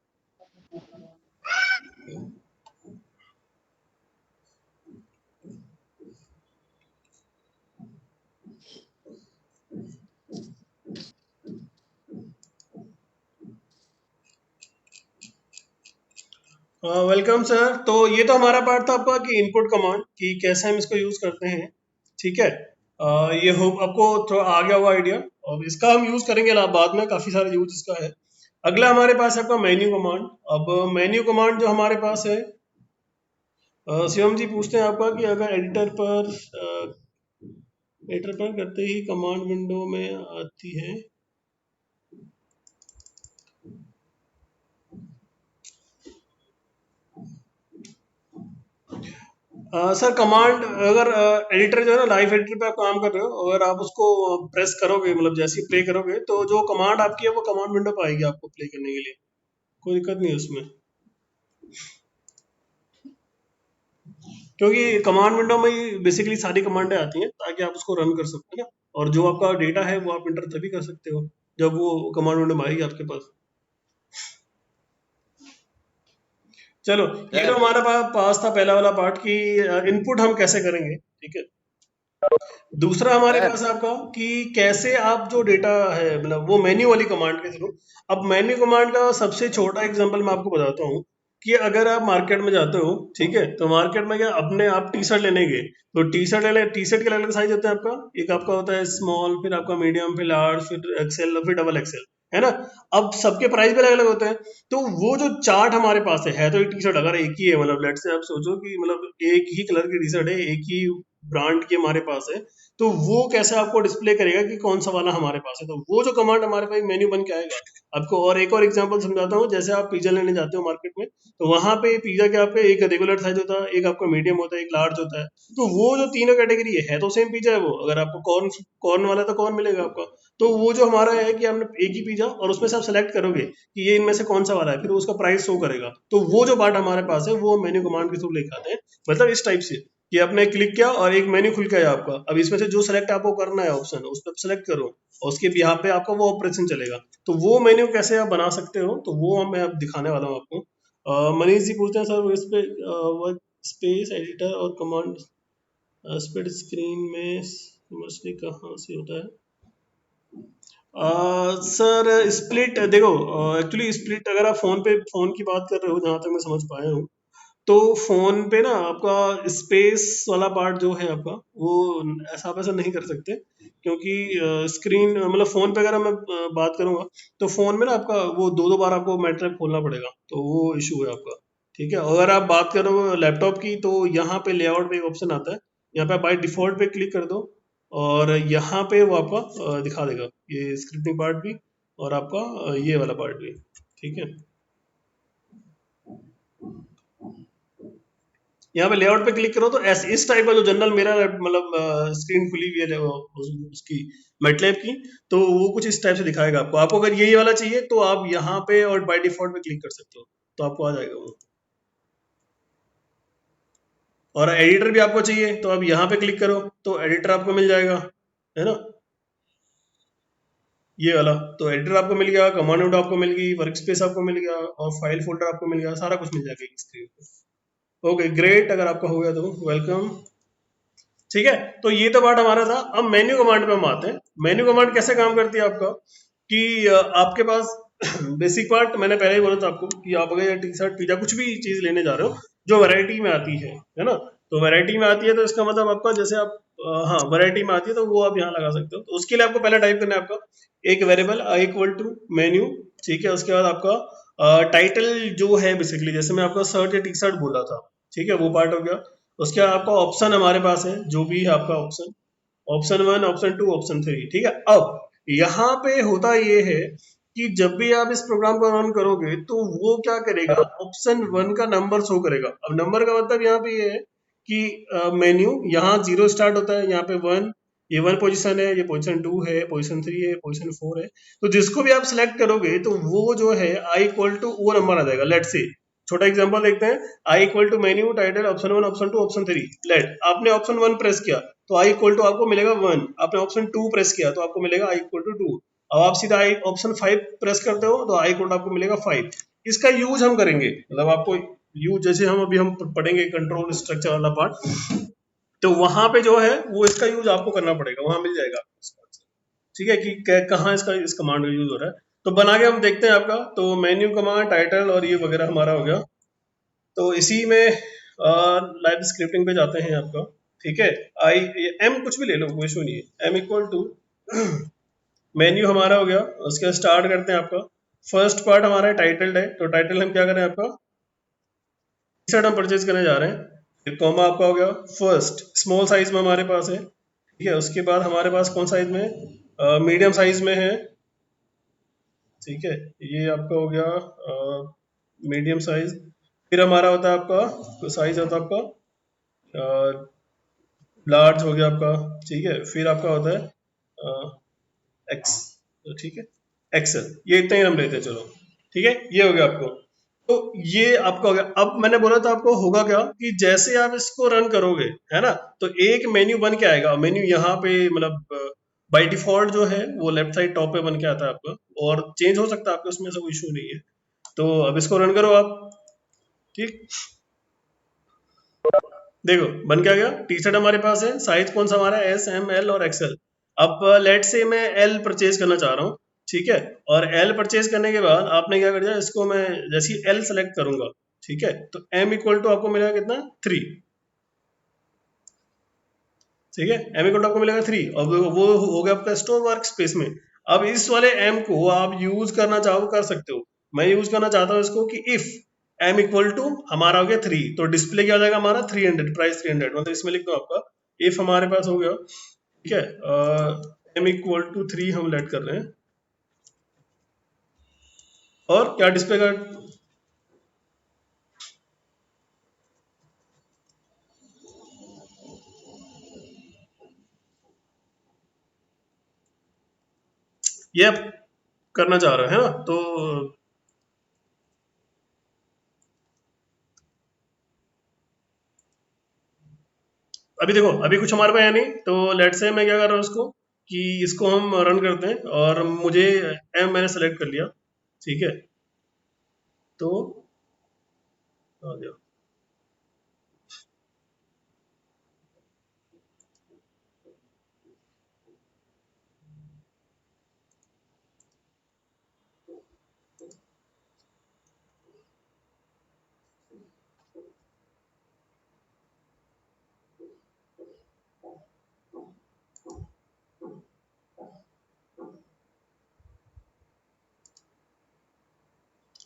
Welcome sir. तो ये तो हमारा पार्ट था आपका कि इनपुट कमांड, कि कैसे हम इसको यूज करते हैं। ठीक है, ये होप आपको थोड़ा आ गया हुआ आइडिया, और इसका हम यूज करेंगे ना बाद में, काफी सारे यूज इसका है। अगला हमारे पास है आपका मेन्यू कमांड। अब मेन्यू कमांड जो हमारे पास है, शिवम जी पूछते हैं आपका कि अगर एडिटर पर करते ही कमांड विंडो में आती है। सर कमांड अगर एडिटर जो है ना, लाइव एडिटर पे आप काम कर रहे हो, अगर आप उसको प्रेस करोगे, मतलब जैसे ही प्ले करोगे तो जो कमांड आपकी है वो कमांड विंडो पे आएगी आपको प्ले करने के लिए। कोई दिक्कत नहीं है उसमें, क्योंकि कमांड विंडो में ही बेसिकली सारी कमांडें आती हैं ताकि आप उसको रन कर सको, है ना। और जो आपका डेटा है वो आप इंटर तभी कर सकते हो जब वो कमांड विंडो में आएगी आपके पास। चलो, ये तो सर हमारा पास था पहला वाला पार्ट कि इनपुट हम कैसे करेंगे। ठीक है, दूसरा हमारे है। पास आपका कि कैसे आप जो डेटा है मतलब वो मेन्यू वाली कमांड के थ्रू। अब मेन्यू कमांड का सबसे छोटा एग्जांपल मैं आपको बताता हूँ कि अगर आप मार्केट में जाते हो, ठीक है, तो मार्केट में क्या अपने आप टी शर्ट लेने गए, तो टी शर्ट ले टी शर्ट के अलग अलग साइज होते हैं आपका। एक आपका होता है स्मॉल, फिर आपका मीडियम, फिर लार्ज, फिर एक्सेल, फिर डबल एक्सेल, है ना। अब सबके प्राइस भी अलग अलग होते हैं। तो वो जो चार्ट हमारे पास है तो एक टी शर्ट अगर एक ही है, मतलब लेट से आप सोचो कि मतलब एक ही कलर की टी शर्ट है, एक ही ब्रांड की हमारे पास है, तो वो कैसे आपको डिस्प्ले करेगा कि कौन सा वाला हमारे पास है। तो वो जो कमांड हमारे पास मेन्यू बन के आएगा आपको। और एक और एग्जांपल समझाता हूँ, जैसे आप पिज्जा लेने जाते हो मार्केट में, तो वहां पे पिज्जा के आपके एक रेगुलर साइज होता है, एक आपका मीडियम होता है, एक लार्ज होता है। तो वो जो तीनों कैटेगरी है तो सेम पिज्जा है वो। अगर आपको कॉर्न कॉर्न वाला तो कॉर्न मिलेगा आपका। तो वो जो हमारा है कि आपने एक ही पिज्जा और उसमें से आप सेलेक्ट करोगे कि ये इनमें से कौन सा वाला है, फिर उसका प्राइस शो करेगा। तो वो जो पार्ट हमारे पास है वो मेन्यू कमांड के थ्रू लेके आते हैं। मतलब इस टाइप से कि आपने क्लिक किया और एक मेन्यू खुल गया आपका। अब इसमें से जो सेलेक्ट आपको करना है ऑप्शन, उस पर सेलेक्ट करो और उसके यहाँ पे आपका वो ऑपरेशन चलेगा। तो वो मेन्यू कैसे आप बना सकते हो, तो वो मैं अब दिखाने वाला हूँ आपको। मनीष जी पूछते हैं सर, इस पे वर्क स्पेस एडिटर और कमांड स्प्लिट स्क्रीन में समझने कहाँ से होता है। सर स्प्लिट देखो, एक्चुअली स्प्लिट अगर आप फोन की बात कर रहे हो, जहाँ तक मैं समझ पाया हूँ, तो फोन पे ना आपका स्पेस वाला पार्ट जो है आपका, वो ऐसा आप ऐसा नहीं कर सकते। क्योंकि स्क्रीन मतलब फोन पे अगर मैं बात करूंगा, तो फोन में ना आपका वो दो दो बार आपको मैट्रिक खोलना पड़ेगा, तो वो इशू है आपका। ठीक है, अगर आप बात करो लैपटॉप की, तो यहाँ पे लेआउट पे एक ऑप्शन आता है, यहाँ पे बाय डिफॉल्ट पे क्लिक कर दो और यहाँ पे वो आपका दिखा देगा ये स्क्रिप्टिंग पार्ट भी और आपका ये वाला पार्ट भी। ठीक है, यहाँ पे लेआउट पे क्लिक करो तो ऐसे इस टाइप का जो जनरल मेरा मतलब स्क्रीन खुली हुई है उसकी मेटलैब की, तो वो कुछ इस टाइप से दिखाएगा आपको। आपको अगर यही वाला चाहिए तो आप यहाँ पे और बाय डिफॉल्ट पे क्लिक कर सकते हो, तो आपको आ जाएगा वो। और एडिटर भी आपको चाहिए तो आप यहाँ पे क्लिक करो तो एडिटर आपको मिल जाएगा, है ना, ये वाला। तो एडिटर आपको मिल गया, कमांड विंडो आपको मिल गई, वर्क स्पेस आपको मिल गया और फाइल फोल्डर आपको मिल गया, सारा कुछ मिल जाएगा स्क्रीन पे। ओके ग्रेट, अगर आपका हो गया तो वेलकम। ठीक है, तो ये तो पार्ट हमारा था। अब मेन्यू कमांड पे हम आते हैं। मेन्यू कमांड कैसे काम करती है आपका कि आपके पास बेसिक पार्ट मैंने पहले ही बोला था आपको कि आप अगर टी शर्ट पिज्जा कुछ भी चीज लेने जा रहे हो जो वैरायटी में आती है ना, तो वैरायटी में आती है तो इसका मतलब आपका जैसे आप हाँ वैरायटी में आती है तो वो आप यहाँ लगा सकते हो। तो उसके लिए आपको पहले टाइप करना है आपका एक variable I equal to menu. ठीक है, उसके बाद आपका टाइटल जो है बेसिकली, जैसे मैं आपका शर्ट या टी शर्ट बोला था, ठीक है, वो पार्ट हो गया। उसके बाद आपका ऑप्शन हमारे पास है जो भी है आपका option, option one, option two, option three. ठीक है, अब यहाँ पे होता ये है कि जब भी आप इस प्रोग्राम को रन करोगे तो वो क्या करेगा, ऑप्शन वन का नंबर शो करेगा। अब नंबर का मतलब यहाँ पे ये है कि मेन्यू यहाँ जीरो स्टार्ट होता है, यहाँ पे वन, ये वन पोजीशन है, ये पोजीशन टू है, पोजीशन थ्री है, पोजीशन फोर है। तो जिसको भी आप सिलेक्ट करोगे तो वो जो है आई इक्वल टू वो नंबर आ जाएगा। लेट से छोटा एग्जांपल देखते हैं। I equal to menu title option one, option two, option three. Let आपने ऑप्शन वन प्रेस किया तो आई इक्वल टू आपको मिलेगा वन, आपने ऑप्शन टू प्रेस किया तो आपको मिलेगा आई इक्वल टू टू। अब आप सीधा आई ऑप्शन फाइव प्रेस करते हो तो आई इक्वल टू आपको मिलेगा फाइव। इसका यूज हम करेंगे, मतलब आपको यूज जैसे हम अभी हम पढ़ेंगे कंट्रोल स्ट्रक्चर वाला पार्ट, तो वहां पे जो है वो इसका यूज आपको करना पड़ेगा, वहां मिल जाएगा आपको। ठीक है कि कहाँ इसका इस कमांड का यूज हो रहा है। तो बना के हम देखते हैं आपका। तो मेन्यू कमांड टाइटल और ये वगैरह हमारा हो गया। तो इसी में लाइव स्क्रिप्टिंग पे जाते हैं आपका। ठीक है, आई एम कुछ भी ले लो, कोई इशू नहीं है। एम इक्वल टू मेन्यू हमारा हो गया। उसके स्टार्ट करते हैं आपका। फर्स्ट पार्ट हमारा टाइटल है, तो टाइटल हम क्या करें आपका टी शर्ट हम परचेज करने जा रहे हैं। एक कॉमा आपका हो गया। फर्स्ट स्मॉल साइज में हमारे पास है, ठीक है। उसके बाद हमारे पास कौन साइज में है, मीडियम साइज में है। ठीक है, ये आपका हो गया मीडियम साइज। फिर हमारा होता है आपका साइज होता है आपका लार्ज हो गया आपका। ठीक है, फिर आपका होता है एक्स, ठीक है, एक्सेल। ये इतना ही हम लेते हैं, चलो ठीक है, ये हो गया आपको। तो ये आपका हो गया। अब मैंने बोला था आपको होगा क्या कि जैसे आप इसको रन करोगे, है ना, तो एक मेन्यू बन के आएगा। मेन्यू यहाँ पे मतलब बाय डिफॉल्ट जो है वो लेफ्ट साइड टॉप पे बन के आता है आपका, और चेंज हो सकता है आपका, उसमें ऐसा कोई इशू नहीं है। तो अब इसको रन करो आप। ठीक, देखो बन क्या गया, टी शर्ट हमारे पास है, साइज कौन सा हमारा, एस एम एल और एक्सएल। अब लेट से मैं एल परचेज करना चाह रहा हूँ, ठीक है, और एल परचेज करने के बाद आपने क्या कर दिया, इसको मैं जैसे एल सेलेक्ट करूंगा, ठीक है, तो एम इक्वल टू आपको मिलेगा कितना, 3, ठीक है, एम इक्वल टू आपको मिलेगा 3, और वो हो गया आपका स्टोर वर्क स्पेस में। अब इस वाले एम को आप यूज करना चाहो कर सकते हो, मैं यूज करना चाहता हूँ इसको कि इफ एम इक्वल टू हमारा हो गया 3, तो डिस्प्ले क्या हो जाएगा हमारा 300, प्राइस 300, मतलब इसमें लिख दो आपका, इफ हमारे पास हो गया, ठीक है, एम इक्वल टू 3 हम लेट कर रहे हैं, और क्या डिस्प्ले का, ये आप करना चाह रहे हैं ना, तो अभी देखो अभी कुछ हमारे पास है नहीं, तो लेट से मैं क्या कर रहा हूँ इसको, कि इसको हम रन करते हैं, और मुझे एम मैंने सेलेक्ट कर लिया, ठीक है, तो आ गया,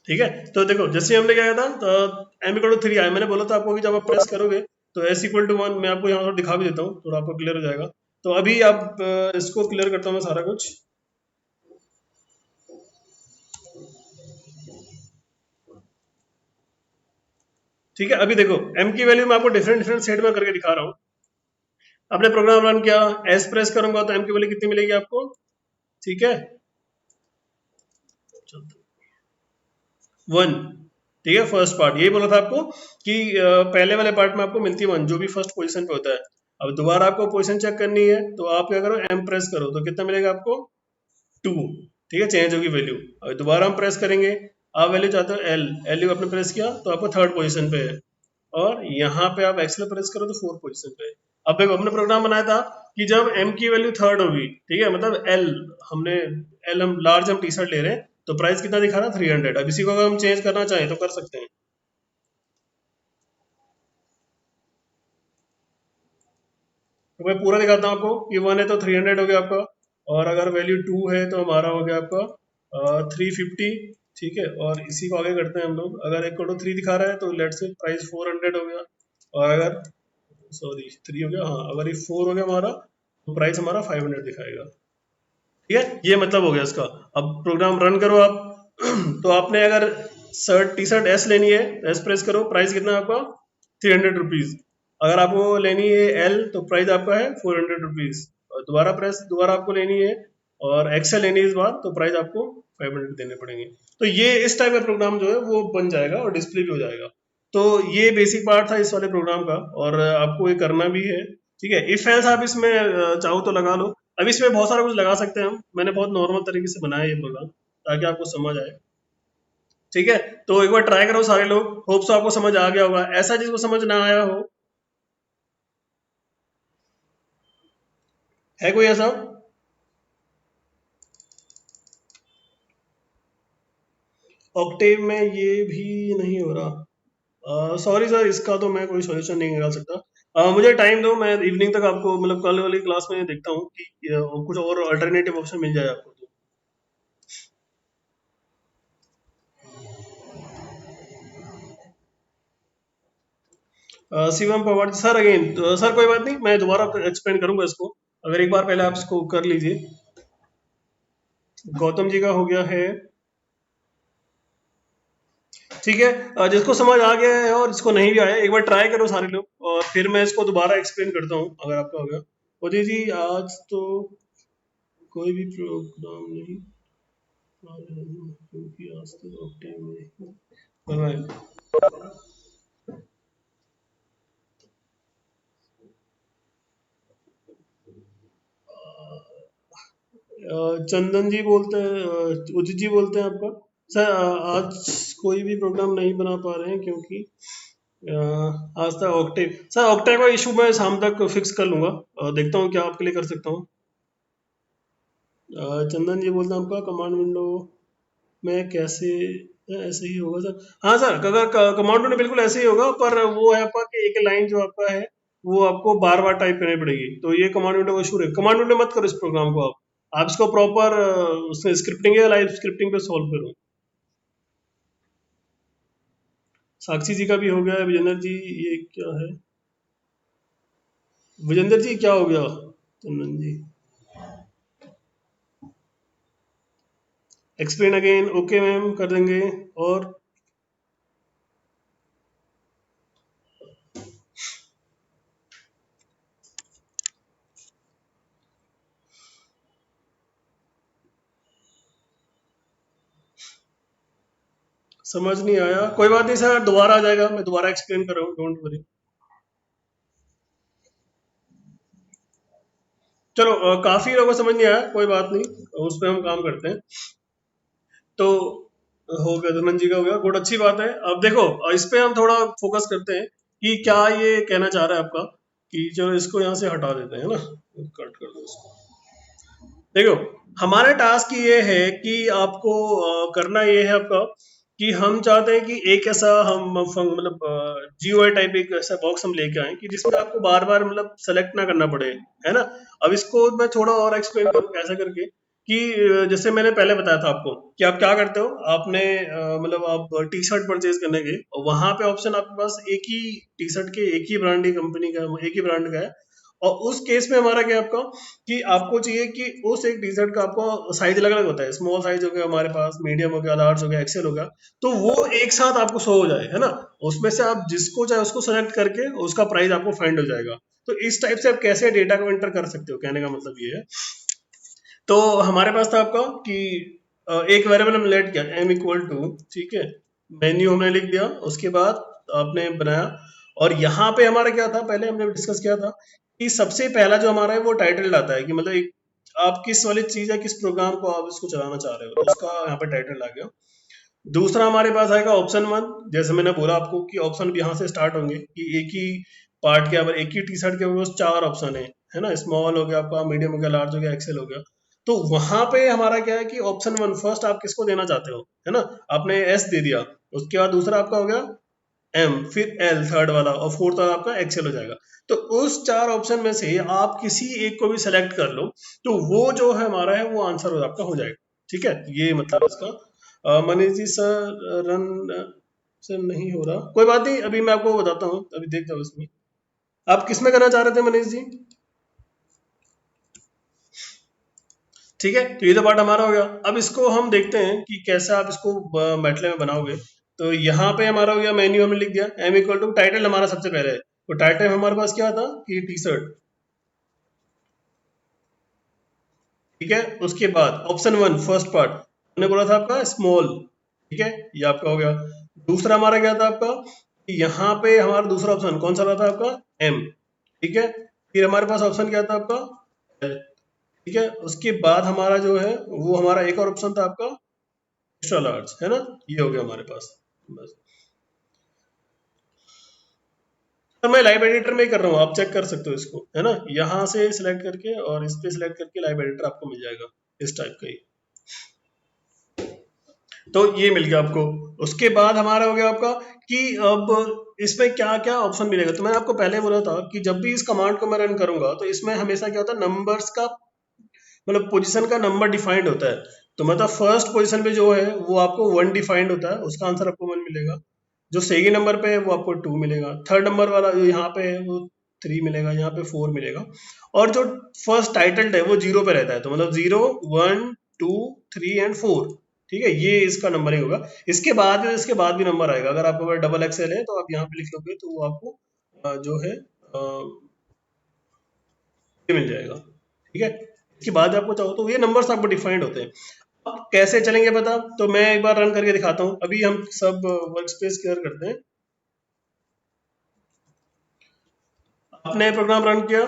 ठीक है। तो देखो जैसे हमने क्या किया था, तो एम इक्वल टू 3 आया, मैंने बोला था आपको कि जब आप प्रेस करोगे तो एस इक्वल टू 1, मैं आपको यहाँ थोड़ा दिखा भी देता हूँ, थोड़ा आपको क्लियर हो जाएगा। तो अभी आप इसको क्लियर करता हूँ मैं सारा कुछ, ठीक है। अभी देखो एम की वैल्यू मैं आपको डिफरेंट डिफरेंट सेट में करके दिखा रहा हूँ। आपने प्रोग्राम रन किया, एस प्रेस करूंगा तो एम की वैल्यू कितनी मिलेगी आपको, ठीक है, 1, ठीक है, फर्स्ट पार्ट यही बोला था आपको कि पहले वाले पार्ट में आपको मिलती है 1, जो भी फर्स्ट पोजीशन पे होता है। अब दोबारा आपको पोजीशन चेक करनी है, तो आप क्या करो, एम प्रेस करो, तो कितना मिलेगा आपको, 2, ठीक है, चेंज होगी वैल्यू। अब दोबारा हम प्रेस करेंगे, आप वैल्यू चाहते हो एल, एल आपने प्रेस किया तो आपको थर्ड पोजीशन पे है, और यहाँ पे आप एक्सेल प्रेस करो तो फोर्थ पोजीशन पे है। अब देखो हमने प्रोग्राम बनाया था कि जब एम की वैल्यू थर्ड होगी, ठीक है, मतलब एल, हमने एल हम लार्ज हम टी शर्ट ले रहे हैं, तो प्राइस कितना दिखा रहा है, 300। अब इसी को अगर हम चेंज करना चाहें तो कर सकते हैं। तो मैं पूरा दिखाता हूँ आपको, कि 1 है तो 300 हो गया आपका, और अगर वैल्यू 2 है तो हमारा हो गया आपका 350, ठीक है, और इसी को आगे करते हैं हम लोग, अगर इक्वल टू 3 दिखा रहा है तो लेट से प्राइस 400 हो गया, और अगर, सॉरी 3 हो गया, हाँ, अगर ये 4 हो गया हमारा, तो प्राइस हमारा 500 दिखाएगा, ठीक है, ये मतलब हो गया इसका। अब प्रोग्राम रन करो आप तो आपने अगर शर्ट टी शर्ट एस लेनी है, एस प्रेस करो, प्राइस कितना है आपका, 300 रुपीज। अगर आपको लेनी है एल, तो प्राइस आपका है 400 रुपीज, और दोबारा प्रेस, दोबारा आपको लेनी है, और एक्सेल लेनी है इस बार, तो प्राइस आपको 500 देने पड़ेंगे। तो ये इस टाइप का प्रोग्राम जो है वो बन जाएगा और डिस्प्ले भी हो जाएगा। तो ये बेसिक पार्ट था इस वाले प्रोग्राम का, और आपको ये करना भी है, ठीक है। इफ एल्स आप इसमें चाहो तो लगा लो। अब इसमें बहुत सारा कुछ लगा सकते हैं हम, मैंने बहुत नॉर्मल तरीके से बनाया ये प्रोग्राम, ताकि आपको समझ आए, ठीक है। तो एक बार ट्राई करो सारे लोग, होप सो आपको समझ आ गया होगा। ऐसा जिसको समझ ना आया हो, है कोई ऐसा? ऑक्टेव में ये भी नहीं हो रहा, सॉरी सर, इसका तो मैं कोई सॉल्यूशन नहीं निकाल सकता। मुझे टाइम दो, मैं इवनिंग तक आपको, मतलब कल वाली क्लास में देखता हूँ कि कुछ और अल्टरनेटिव ऑप्शन मिल जाए आपको तो। Shivam Pawar sir again, sir कोई बात नहीं, मैं दोबारा एक्सप्लेन करूंगा इसको, अगर एक बार पहले आप इसको कर लीजिए। गौतम जी का हो गया है, ठीक है। जिसको समझ आ गया है और जिसको नहीं भी आया, एक बार ट्राई करो सारे लोग, और फिर मैं इसको दोबारा एक्सप्लेन करता हूँ अगर आपका हो गया। उदय जी आज तो कोई भी प्रोग्राम नहीं आ रहा है, क्योंकि आज तो टाइम नहीं। Alright. चंदन जी बोलते हैं, उदित जी बोलते हैं आपका, सर आज कोई भी प्रोग्राम नहीं बना पा रहे हैं क्योंकि आज तक ऑक्टेव सर, ऑक्टेव का इशू मैं शाम तक फिक्स कर लूंगा। देखता हूँ क्या आपके लिए कर सकता हूँ। चंदन जी बोलते हैं आपका कमांड विंडो में कैसे, ऐसे ही होगा सर। हाँ सर, अगर कमांड विंडो बिल्कुल ऐसे ही होगा, पर वो है आपका कि एक लाइन जो आपका है वो आपको बार बार टाइप करनी पड़ेगी, तो ये कमांड विंडो का इशू है। कमांड विंडो मत करो इस प्रोग्राम को, आप इसको प्रॉपर स्क्रिप्टिंग या लाइव स्क्रिप्टिंग पे सॉल्व करो। साक्षी जी का भी हो गया है। विजेंद्र जी, ये क्या है? विजेंद्र जी क्या हो गया? चंदन जी, एक्सप्लेन अगेन, ओके मैम कर देंगे। और समझ नहीं आया, कोई बात नहीं सर, दोबारा आ जाएगा, मैं दोबारा एक्सप्लेन कर रहा हूँ, डोंट वरी। चलो, काफी लोगों को समझ नहीं आया, कोई बात नहीं, उस पर हम काम करते हैं। तो हो गया, धनंजय जी का हो गया, गुड, अच्छी बात है। अब देखो, इस पे हम थोड़ा फोकस करते हैं कि क्या ये कहना चाह रहा है आपका, कि चलो इसको यहाँ से हटा देते हैं, है ना, कट कर दो इसको। देखो, हमारा टास्क ये है कि आपको करना ये है आपका, कि हम चाहते हैं कि एक ऐसा हम मतलब जीयूआई टाइप एक ऐसा बॉक्स हम लेके आए कि जिसमें आपको बार बार मतलब सेलेक्ट ना करना पड़े, है ना। अब इसको मैं थोड़ा और एक्सप्लेन करूँ कैसे करके, कि जैसे मैंने पहले बताया था आपको कि आप क्या करते हो, आपने मतलब आप टी शर्ट परचेज करने गए और वहां पे ऑप्शन आपके पास एक ही टी शर्ट के, एक ही ब्रांड की कंपनी का, एक ही ब्रांड का है। और उस केस में हमारा क्या है आपका, कि आपको चाहिए कि उस एक टी शर्ट का आपको साइज अलग अलग होता है, स्मॉल साइज हो गया हमारे पास, मीडियम हो गया, लार्ज हो गया, एक्सेल हो गया, तो वो एक साथ आपको शो हो जाए, है ना। उसमें से आप जिसको चाहे उसको सेलेक्ट करके उसका प्राइस आपको फाइंड हो जाएगा। तो इस टाइप से आप कैसे डेटा को एंटर कर सकते हो, कहने का मतलब ये है। तो हमारे पास था आपका कि एक वेरिएबल हमने लेट किया, एम इक्वल टू, ठीक है, मेन्यू हमने लिख दिया, उसके बाद आपने बनाया। और यहाँ पे हमारा क्या था, पहले हमने डिस्कस किया था कि सबसे पहला जो हमारा है वो टाइटल आता है, कि मतलब एक आप किस वाली चीज है, किस प्रोग्राम को आप इसको चलाना चाह रहे हो, तो उसका यहाँ पे टाइटल आ गया। दूसरा हमारे पास आएगा ऑप्शन वन, जैसे मैंने बोला आपको कि ऑप्शन भी यहाँ से स्टार्ट होंगे, कि एक ही पार्ट के, अगर एक ही टी शर्ट के पास चार ऑप्शन है ना, स्मॉल हो गया आपका, मीडियम हो गया, लार्ज हो गया, एक्सेल हो गया। तो वहां पे हमारा क्या है कि ऑप्शन वन फर्स्ट आप किसको देना चाहते हो, है ना, आपने एस दे दिया, उसके बाद दूसरा आपका हो गया एम, फिर एल थर्ड वाला, और फोर्थ वाला आपका एक्सेल हो जाएगा। तो उस चार ऑप्शन में से आप किसी एक को भी सेलेक्ट कर लो, तो वो जो है हमारा है वो आंसर आपका हो जाएगा। ठीक है, ये मतलब इसका। मनीष जी सर, रन से नहीं हो रहा, कोई बात नहीं, अभी मैं आपको बताता हूँ, अभी देखता हूँ इसमें आप किस में करना चाह रहे थे मनीष जी। ठीक है, तो ये तो पार्ट हमारा हो गया। अब इसको हम देखते हैं कि कैसे आप इसको मैटलैब में बनाओगे। तो यहाँ पे हमारा हो गया, मेन्यू हमने लिख दिया, एम इक्वल टू टाइटल हमारा सबसे पहले है, तो टाइटल हमारे पास क्या था कि टी शर्ट, ठीक है। उसके बाद ऑप्शन वन फर्स्ट पार्ट हमने बोला था आपका स्मॉल, ठीक है, ये आपका हो गया। दूसरा हमारा क्या था आपका, कि यहाँ पे हमारा दूसरा ऑप्शन कौन सा रहा था आपका, एम, ठीक है। फिर हमारे पास ऑप्शन क्या था आपका, L, ठीक है। उसके बाद हमारा जो है वो हमारा एक और ऑप्शन था आपका एक्स्ट्रा लार्ज, है ना, ये हो गया हमारे पास। बस, तो मैं लाइव एडिटर में ही कर रहा हूँ, आप चेक कर सकते हो इसको, है ना, यहाँ से सिलेक्ट करके और इस पे सिलेक्ट करके लाइव एडिटर आपको मिल जाएगा, इस टाइप का ही। तो ये मिल गया आपको। उसके बाद हमारा हो गया आपका कि अब इसमें क्या क्या ऑप्शन मिलेगा। तो मैंने आपको पहले बोला था कि जब भी इस कमांड को मैं रन करूंगा तो इसमें हमेशा क्या होता है, नंबर्स का मतलब पोजीशन का नंबर डिफाइंड होता है। तो मतलब फर्स्ट पोजीशन पे जो है वो आपको वन डिफाइंड होता है, उसका आंसर आपको वन मिलेगा। जो सेकेंड नंबर पे है वो आपको टू मिलेगा, थर्ड नंबर वाला जो यहाँ पे है वो थ्री मिलेगा, यहाँ पे फोर मिलेगा। और जो फर्स्ट टाइटल्ड है वो जीरो पे रहता है, तो मतलब zero, one, two, three and four, ठीक है, ये इसका नंबरिंग होगा। इसके बाद भी नंबर आएगा, अगर आपके पास डबल एक्सएल है तो आप यहाँ पे लिख लोगे तो वो आपको जो है ये मिल जाएगा, ठीक है। इसके बाद आपको चाहो तो ये नंबर्स आपको डिफाइंड होते हैं। अब कैसे चलेंगे पता, तो मैं एक बार रन करके दिखाता हूँ। अभी हम सब वर्क स्पेस क्लियर करते हैं। आपने प्रोग्राम रन किया,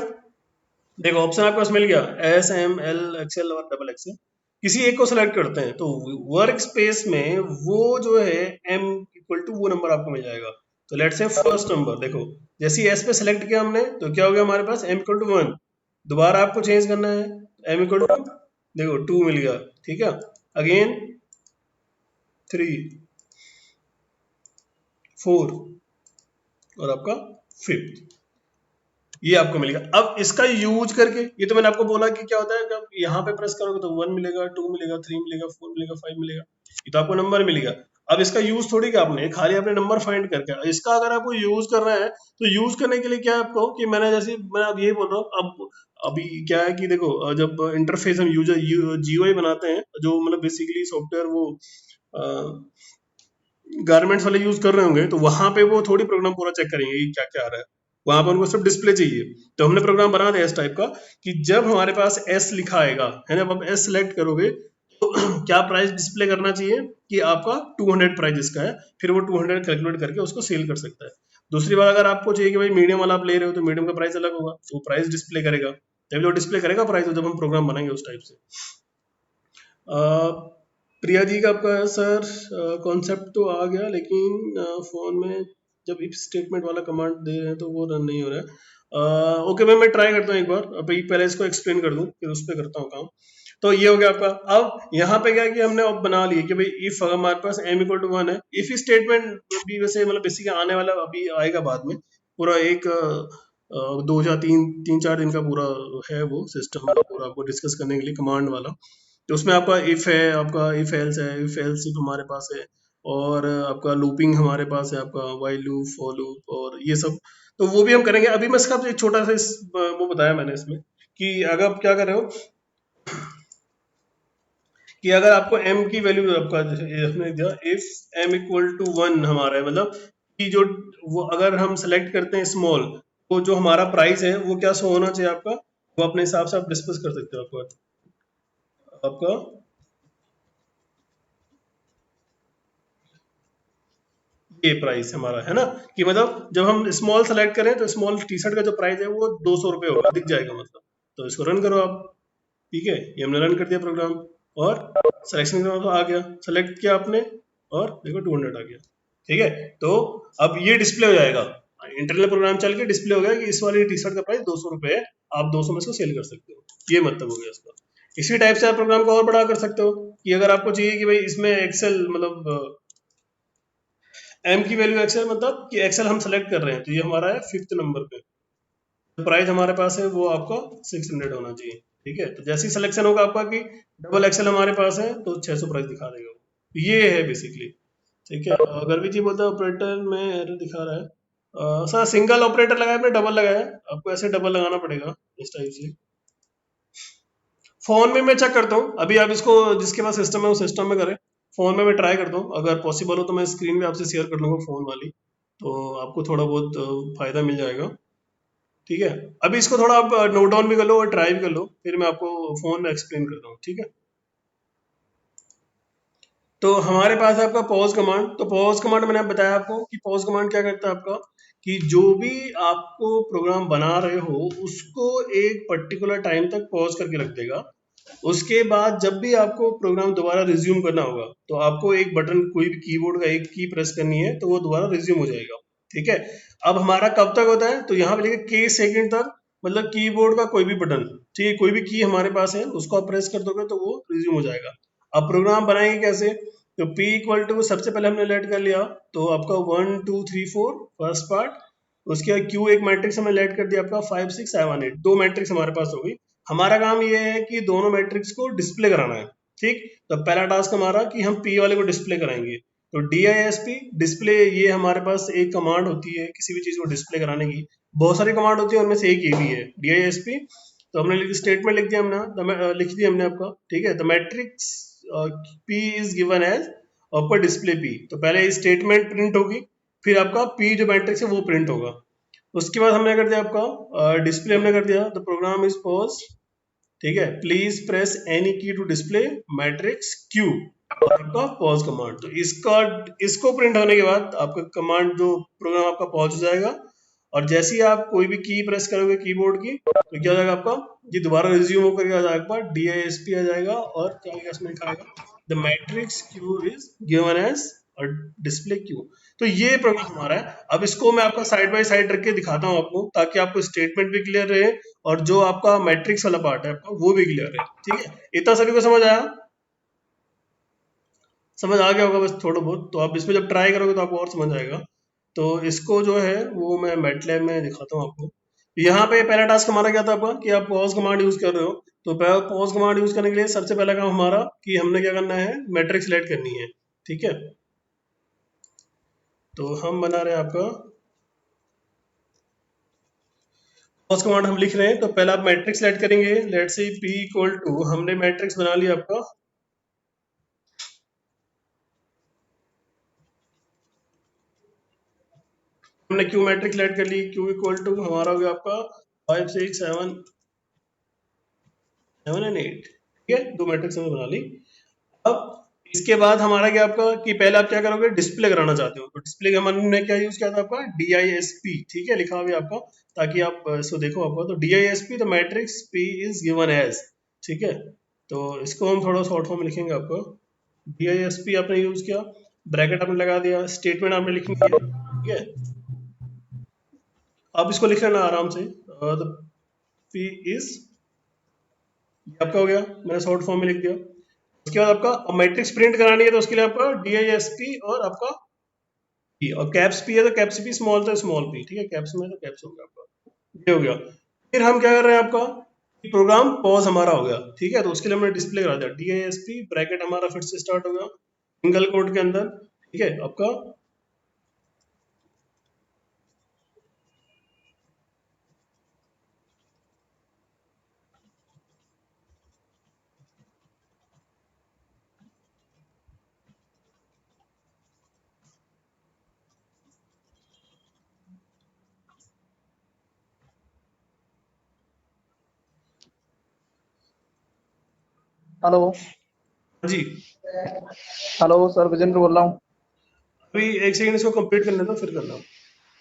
देखो ऑप्शन आपके पास मिल गया, एस, एम, एल, एक्सएल और डबल एक्सएल। किसी एक को सिलेक्ट करते हैं तो वर्क स्पेस में वो जो है एम इक्वल टू वो नंबर आपको मिल जाएगा। तो लेट्स से फर्स्ट नंबर देखो, जैसे एस पे सेलेक्ट किया हमने तो क्या हो गया हमारे पास, m इक्वल टू 1, दोबारा आपको चेंज करना है, m इक्वल टू देखो 2 मिल गया, ठीक है, अगेन 3 4 और आपका 5th, ये आपको मिलेगा। अब इसका यूज करके, ये तो मैंने आपको बोला कि क्या होता है, जब यहाँ पे प्रेस करोगे तो 1 मिलेगा, 2 मिलेगा, 3 मिलेगा, 4 मिलेगा, 5 मिलेगा, ये तो आपको नंबर मिलेगा। अब इसका यूज थोड़ी क्या आपने, खाली आपने नंबर फाइंड करके, इसका अगर आपको यूज करना है तो यूज करने के लिए क्या है आपको, कि मैंने जैसे मैं अब यही बोल रहा हूँ, अब अभी क्या है कि देखो, जब इंटरफेस हम यूजर जीयूआई बनाते हैं, जो मतलब बेसिकली सॉफ्टवेयर वो गारमेंट्स वाले यूज कर रहे होंगे, तो वहां पे वो थोड़ी प्रोग्राम पूरा चेक करेंगे कि क्या क्या आ रहा है, वहां पर उनको सिर्फ डिस्प्ले चाहिए। तो हमने प्रोग्राम बना दिया इस टाइप का कि जब हमारे पास एस लिखा आएगा है ना, जब आप एस सेलेक्ट करोगे तो क्या प्राइस डिस्प्ले करना चाहिए कि आपका 200 प्राइस इसका है, फिर वो 200 कैलकुलेट करके उसको सेल कर सकता है। दूसरी बात, अगर आपको चाहिए कि भाई मीडियम वाला आप ले रहे हो तो मीडियम का प्राइस अलग होगा, तो वो प्राइस डिस्प्ले करेगा, तभी वो डिस्प्ले करेगा प्राइस, जब हम प्रोग्राम बनाएंगे उस टाइप से। प्रिया जी का आपका सर कॉन्सेप्ट तो आ गया, लेकिन फोन में जब इफ स्टेटमेंट वाला कमांड दे रहे हैं तो वो रन नहीं हो रहा है। ओके मैं ट्राई करता हूँ एक बार, अभी पहले इसको एक्सप्लेन कर दूं फिर उस पर करता हूँ काम। तो ये हो गया आपका। अब यहाँ पे क्या है कि हमने अब बना लिए कि भाई इफ अगर हमारे पास m इक्वल टू 1 है, इफ स्टेटमेंट भी वैसे मतलब बेसिकली आने वाला अभी आएगा बाद में, पूरा एक 2 या 3 4 दिन का पूरा है वो सिस्टम, पूरा आपको डिस्कस करने के लिए कमांड वाला। तो उसमें आपका इफ है, आपका इफ एल्स है, इफ एल्स इफ हमारे पास है, और आपका लूपिंग हमारे पास है, आपका वाइल लूप, फॉर लूप और ये सब। तो वो भी हम करेंगे। अभी मैं इसका एक छोटा सा वो बताया मैंने इसमें कि अगर आप क्या कर रहे हो कि अगर आपको m की वैल्यू आपका इसमें दिया इफ m इक्वल टू 1 हमारा है, मतलब कि जो वो अगर हम सेलेक्ट करते हैं स्मॉल, तो जो हमारा प्राइस है वो क्या शो होना चाहिए आपका, वो अपने हिसाब से आप डिस्कस कर सकते हो। आपका आपका ये प्राइस हमारा है ना, कि मतलब जब हम स्मॉल सेलेक्ट करें तो स्मॉल टी शर्ट का जो प्राइस है वो 200 रुपये होगा, दिख जाएगा मतलब। तो इसको रन करो आप, ठीक है, ये हमने रन कर दिया प्रोग्राम, और सिलेक्शन तो आ गया, सेलेक्ट किया आपने और देखो 200 आ गया, ठीक है। तो अब ये डिस्प्ले हो जाएगा, इंटरनल प्रोग्राम चल के डिस्प्ले हो गया कि इस वाली टी शर्ट का प्राइस 200 रुपये है, आप 200 में इसको सेल कर सकते हो, ये मतलब हो गया इसका। इसी टाइप से आप प्रोग्राम को और बड़ा कर सकते हो कि अगर आपको चाहिए कि भाई इसमें एक्सेल मतलब एम की वैल्यू एक्सेल, मतलब कि एक्सेल हम सेलेक्ट कर रहे हैं तो ये हमारा है 5th नंबर पे, प्राइस हमारे पास है वो आपका 600 होना चाहिए, ठीक है। तो जैसे ही सिलेक्शन होगा आपका कि डबल एक्सेल हमारे पास है तो 600 प्राइस दिखा देगा वो। ये है बेसिकली, ठीक है। गर्वी जी बोलते हैं ऑपरेटर में एरर दिखा रहा है। सर सिंगल ऑपरेटर लगाया आपने, डबल लगाया, आपको ऐसे डबल लगाना पड़ेगा इस टाइप से। फोन में मैं चेक करता हूँ, अभी आप इसको जिसके पास सिस्टम है वो सिस्टम में करें, फोन में मैं ट्राई करता हूँ, अगर पॉसिबल हो तो मैं स्क्रीन में आपसे शेयर कर लूंगा फोन वाली, तो आपको थोड़ा बहुत फायदा मिल जाएगा, ठीक है। अभी इसको थोड़ा आप नोट डाउन भी कर लो और ट्राई भी कर लो, फिर मैं आपको फोन में एक्सप्लेन करता हूँ, ठीक है। तो हमारे पास है आपका पॉज कमांड। तो पॉज कमांड मैंने बताया आपको कि पॉज कमांड क्या करता है आपका, कि जो भी आपको प्रोग्राम बना रहे हो उसको एक पर्टिकुलर टाइम तक पॉज करके रख देगा। उसके बाद जब भी आपको प्रोग्राम दोबारा रिज्यूम करना होगा तो आपको एक बटन, कोई भी कीबोर्ड का एक की प्रेस करनी है तो वो दोबारा रिज्यूम हो जाएगा, ठीक है। अब हमारा कब तक होता है, तो यहाँ पे लिखे के सेकंड तक, मतलब कीबोर्ड का कोई भी बटन, ठीक है, कोई भी की हमारे पास है उसको आप प्रेस कर दोगे तो वो रिज्यूम हो जाएगा। अब प्रोग्राम बनाएंगे कैसे, तो p इक्वल टू सबसे पहले हमने लेट कर लिया, तो आपका 1 2 3 4 फर्स्ट पार्ट, उसके बाद q एक मैट्रिक्स हमने लेट कर दिया आपका 5 6 7 8, दो मैट्रिक्स हमारे पास हो गई। हमारा काम ये है कि दोनों मैट्रिक्स को डिस्प्ले कराना है, ठीक। तो पहला टास्क हमारा कि हम p वाले को डिस्प्ले कराएंगे, तो DISP डिस्प्ले, ये हमारे पास एक कमांड होती है किसी भी चीज को डिस्प्ले कराने की, बहुत सारी कमांड होती है, उनमें से एक ये भी है DISP। तो हमने स्टेटमेंट लिख दिया, हमने लिख दिया हमने आपका, ठीक है। The matrix p is given as आपका डिस्प्ले p, तो पहले स्टेटमेंट प्रिंट होगी, फिर आपका p जो मैट्रिक्स है वो प्रिंट होगा। उसके बाद हमने कर दिया आपका डिस्प्ले, हमने कर दिया द प्रोग्राम इज पॉज, ठीक है, please press any key to display matrix Q, और आपका पॉज कमांड। तो इसका इसको प्रिंट होने के बाद आपका कमांड जो प्रोग्राम आपका पॉज हो जाएगा, और जैसे ही आप कोई भी की प्रेस करोगे कीबोर्ड की तो क्या हो जाएगा आपका, ये दोबारा रिज्यूम होकर आ जाएगा, DISP आ जाएगा, और क्या इसमें लिखा आएगा, the matrix Q is given as और डिस्प्ले क्यू। तो ये प्रोग्राम हमारा है। अब इसको मैं आपका साइड बाय साइड रख के दिखाता हूँ आपको, ताकि आपको स्टेटमेंट भी क्लियर रहे और जो आपका मैट्रिक्स वाला पार्ट है आपका वो भी क्लियर रहे। ठीक है, इतना सभी को समझ आया? समझ आ गया होगा बस थोड़ा बहुत, तो आप इसमें जब ट्राई करोगे तो आपको और समझ आएगा। तो इसको जो है वो मैं मैटलैब में दिखाता हूँ आपको। यहाँ पे पहला टास्क हमारा क्या था आपका, कि आप पॉज कमांड यूज कर रहे हो। तो पॉज कमांड यूज करने के लिए सबसे पहला काम हमारा कि हमने क्या करना है, मैट्रिक्स सिलेक्ट करनी है। ठीक है, तो हम बना रहे हैं आपका पॉज कमांड, हम लिख रहे हैं। तो पहले आप मैट्रिक्स सिलेक्ट करेंगे, लेट से p इक्वल टू, हमने मैट्रिक्स बना लिया आपका, हमने क्यू मैट्रिक्स सिलेक्ट कर ली। क्यू इक्वल टू हमारा हो गया आपका 5 6 7 7 एंड 8। ठीक है, दो मैट्रिक्स हमने बना ली। अब इसके बाद हमारा क्या आपका, कि पहले आप क्या करोगे, डिस्प्ले कराना चाहते हो। तो डिस्प्ले का हमने क्या यूज किया था आपका, DISP। ठीक है, लिखा हुआ है आपका, ताकि आप इसको देखो आपको। तो DISP, तो matrix P is given as. ठीक है, तो इसको हम थोड़ा शॉर्ट फॉर्म में लिखेंगे आपको। DISP आपने यूज किया, ब्रैकेट आपने लगा दिया, स्टेटमेंट आपने लिख दिया। ठीक है, आप इसको लिख लेना आराम से। तो P इज, ये आपका हो गया, मैंने शॉर्ट फॉर्म में लिख दिया। उसके बाद आपका मैट्रिक्स प्रिंट करानी है, तो उसके लिए आपका DISP और आपका P, और कैप्स P है तो कैप्स P, स्मॉल तो स्मॉल P। ठीक है, कैप्स में तो कैप्स हो गया आपका, ये हो गया। फिर हम क्या कर रहे हैं आपका, प्रोग्राम पॉज हमारा हो गया। ठीक है, तो उसके लिए हमने डिस्प्ले करा दिया, DISP ब्रैकेट हमारा फिर से स्टार्ट हो गया सिंगल कोट के अंदर। ठीक है, आपका हेलो। जी, हेलो सर, विजेंद्र बोल रहा हूँ। अभी एक सेकंड इसको कंप्लीट करने दो फिर करना।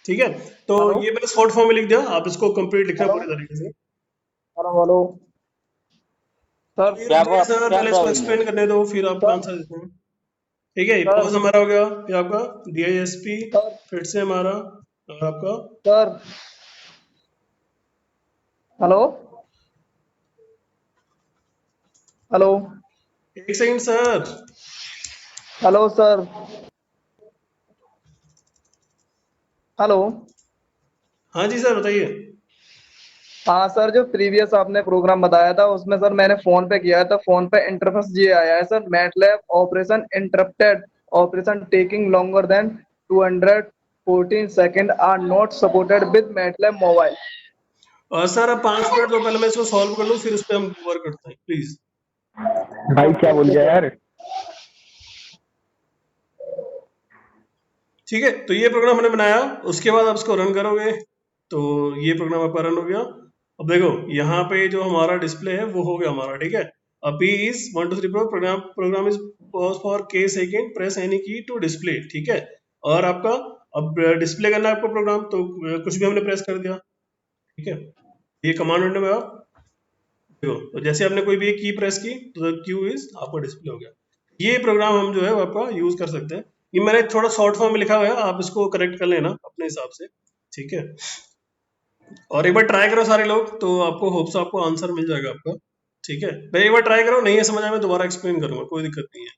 ठीक है, तो हेलो ये मैंने शॉर्ट फॉर्म में लिख दिया, आप इसको कंप्लीट लिखना हेलो पूरी तरीके से। Hello hello sir. फिर मुझे सर क्या पहले इसको प्रॉब्लम है? एक्सप्लेन करने दो, फिर आपको सर आंसर देते हैं। ठीक है, सर पॉज हमारा हो गया, फिर आपका DISP, सर फिर से हमारा और आपका, सर। हेलो हेलो एक second sir. Hello sir. Hello. हाँ जी सर, बताइए। हाँ सर, जो प्रीवियस आपने प्रोग्राम बताया था उसमें सर मैंने फोन पे किया था। फोन पे इंटरफेस ये आया है sir, MATLAB operation interrupted, operation taking longer than 214 second are not supported with MATLAB mobile. और सर अब 5 मिनट तो पहले मैं इसको सॉल्व कर लूँ, फिर उस पर हम वर्क करते हैं प्लीज। भाई ओके क्या बोल ओके गया सर। यार। ठीक है, तो ये प्रोग्राम हमने बनाया, उसके बाद आप इसको रन करोगे तो ये प्रोग्राम आपका रन हो गया। अब देखो यहाँ पे जो हमारा डिस्प्ले है वो हो गया हमारा। ठीक है, अब P is 1 2 3 program, program is pause for k second, press any key to display. ठीक है, और आपका अब डिस्प्ले करना है आपको प्रोग्राम, तो कुछ भी हमने प्रेस कर दिया। ठीक है, ये कमांड विंडो में आप देखो, तो जैसे आपने कोई भी एक की प्रेस की तो क्यू इज आपका डिस्प्ले हो गया। ये प्रोग्राम हम जो है वो आपका यूज कर सकते हैं। ये मैंने थोड़ा शॉर्ट फॉर्म में लिखा हुआ है, आप इसको करेक्ट कर लेना अपने हिसाब से। ठीक है, और एक बार ट्राई करो सारे लोग, तो आपको होप्स आपको आंसर मिल जाएगा आपका। ठीक है, मैं एक बार ट्राई करो, नहीं है समझ आया मैं दोबारा एक्सप्लेन करूंगा, कोई दिक्कत नहीं है।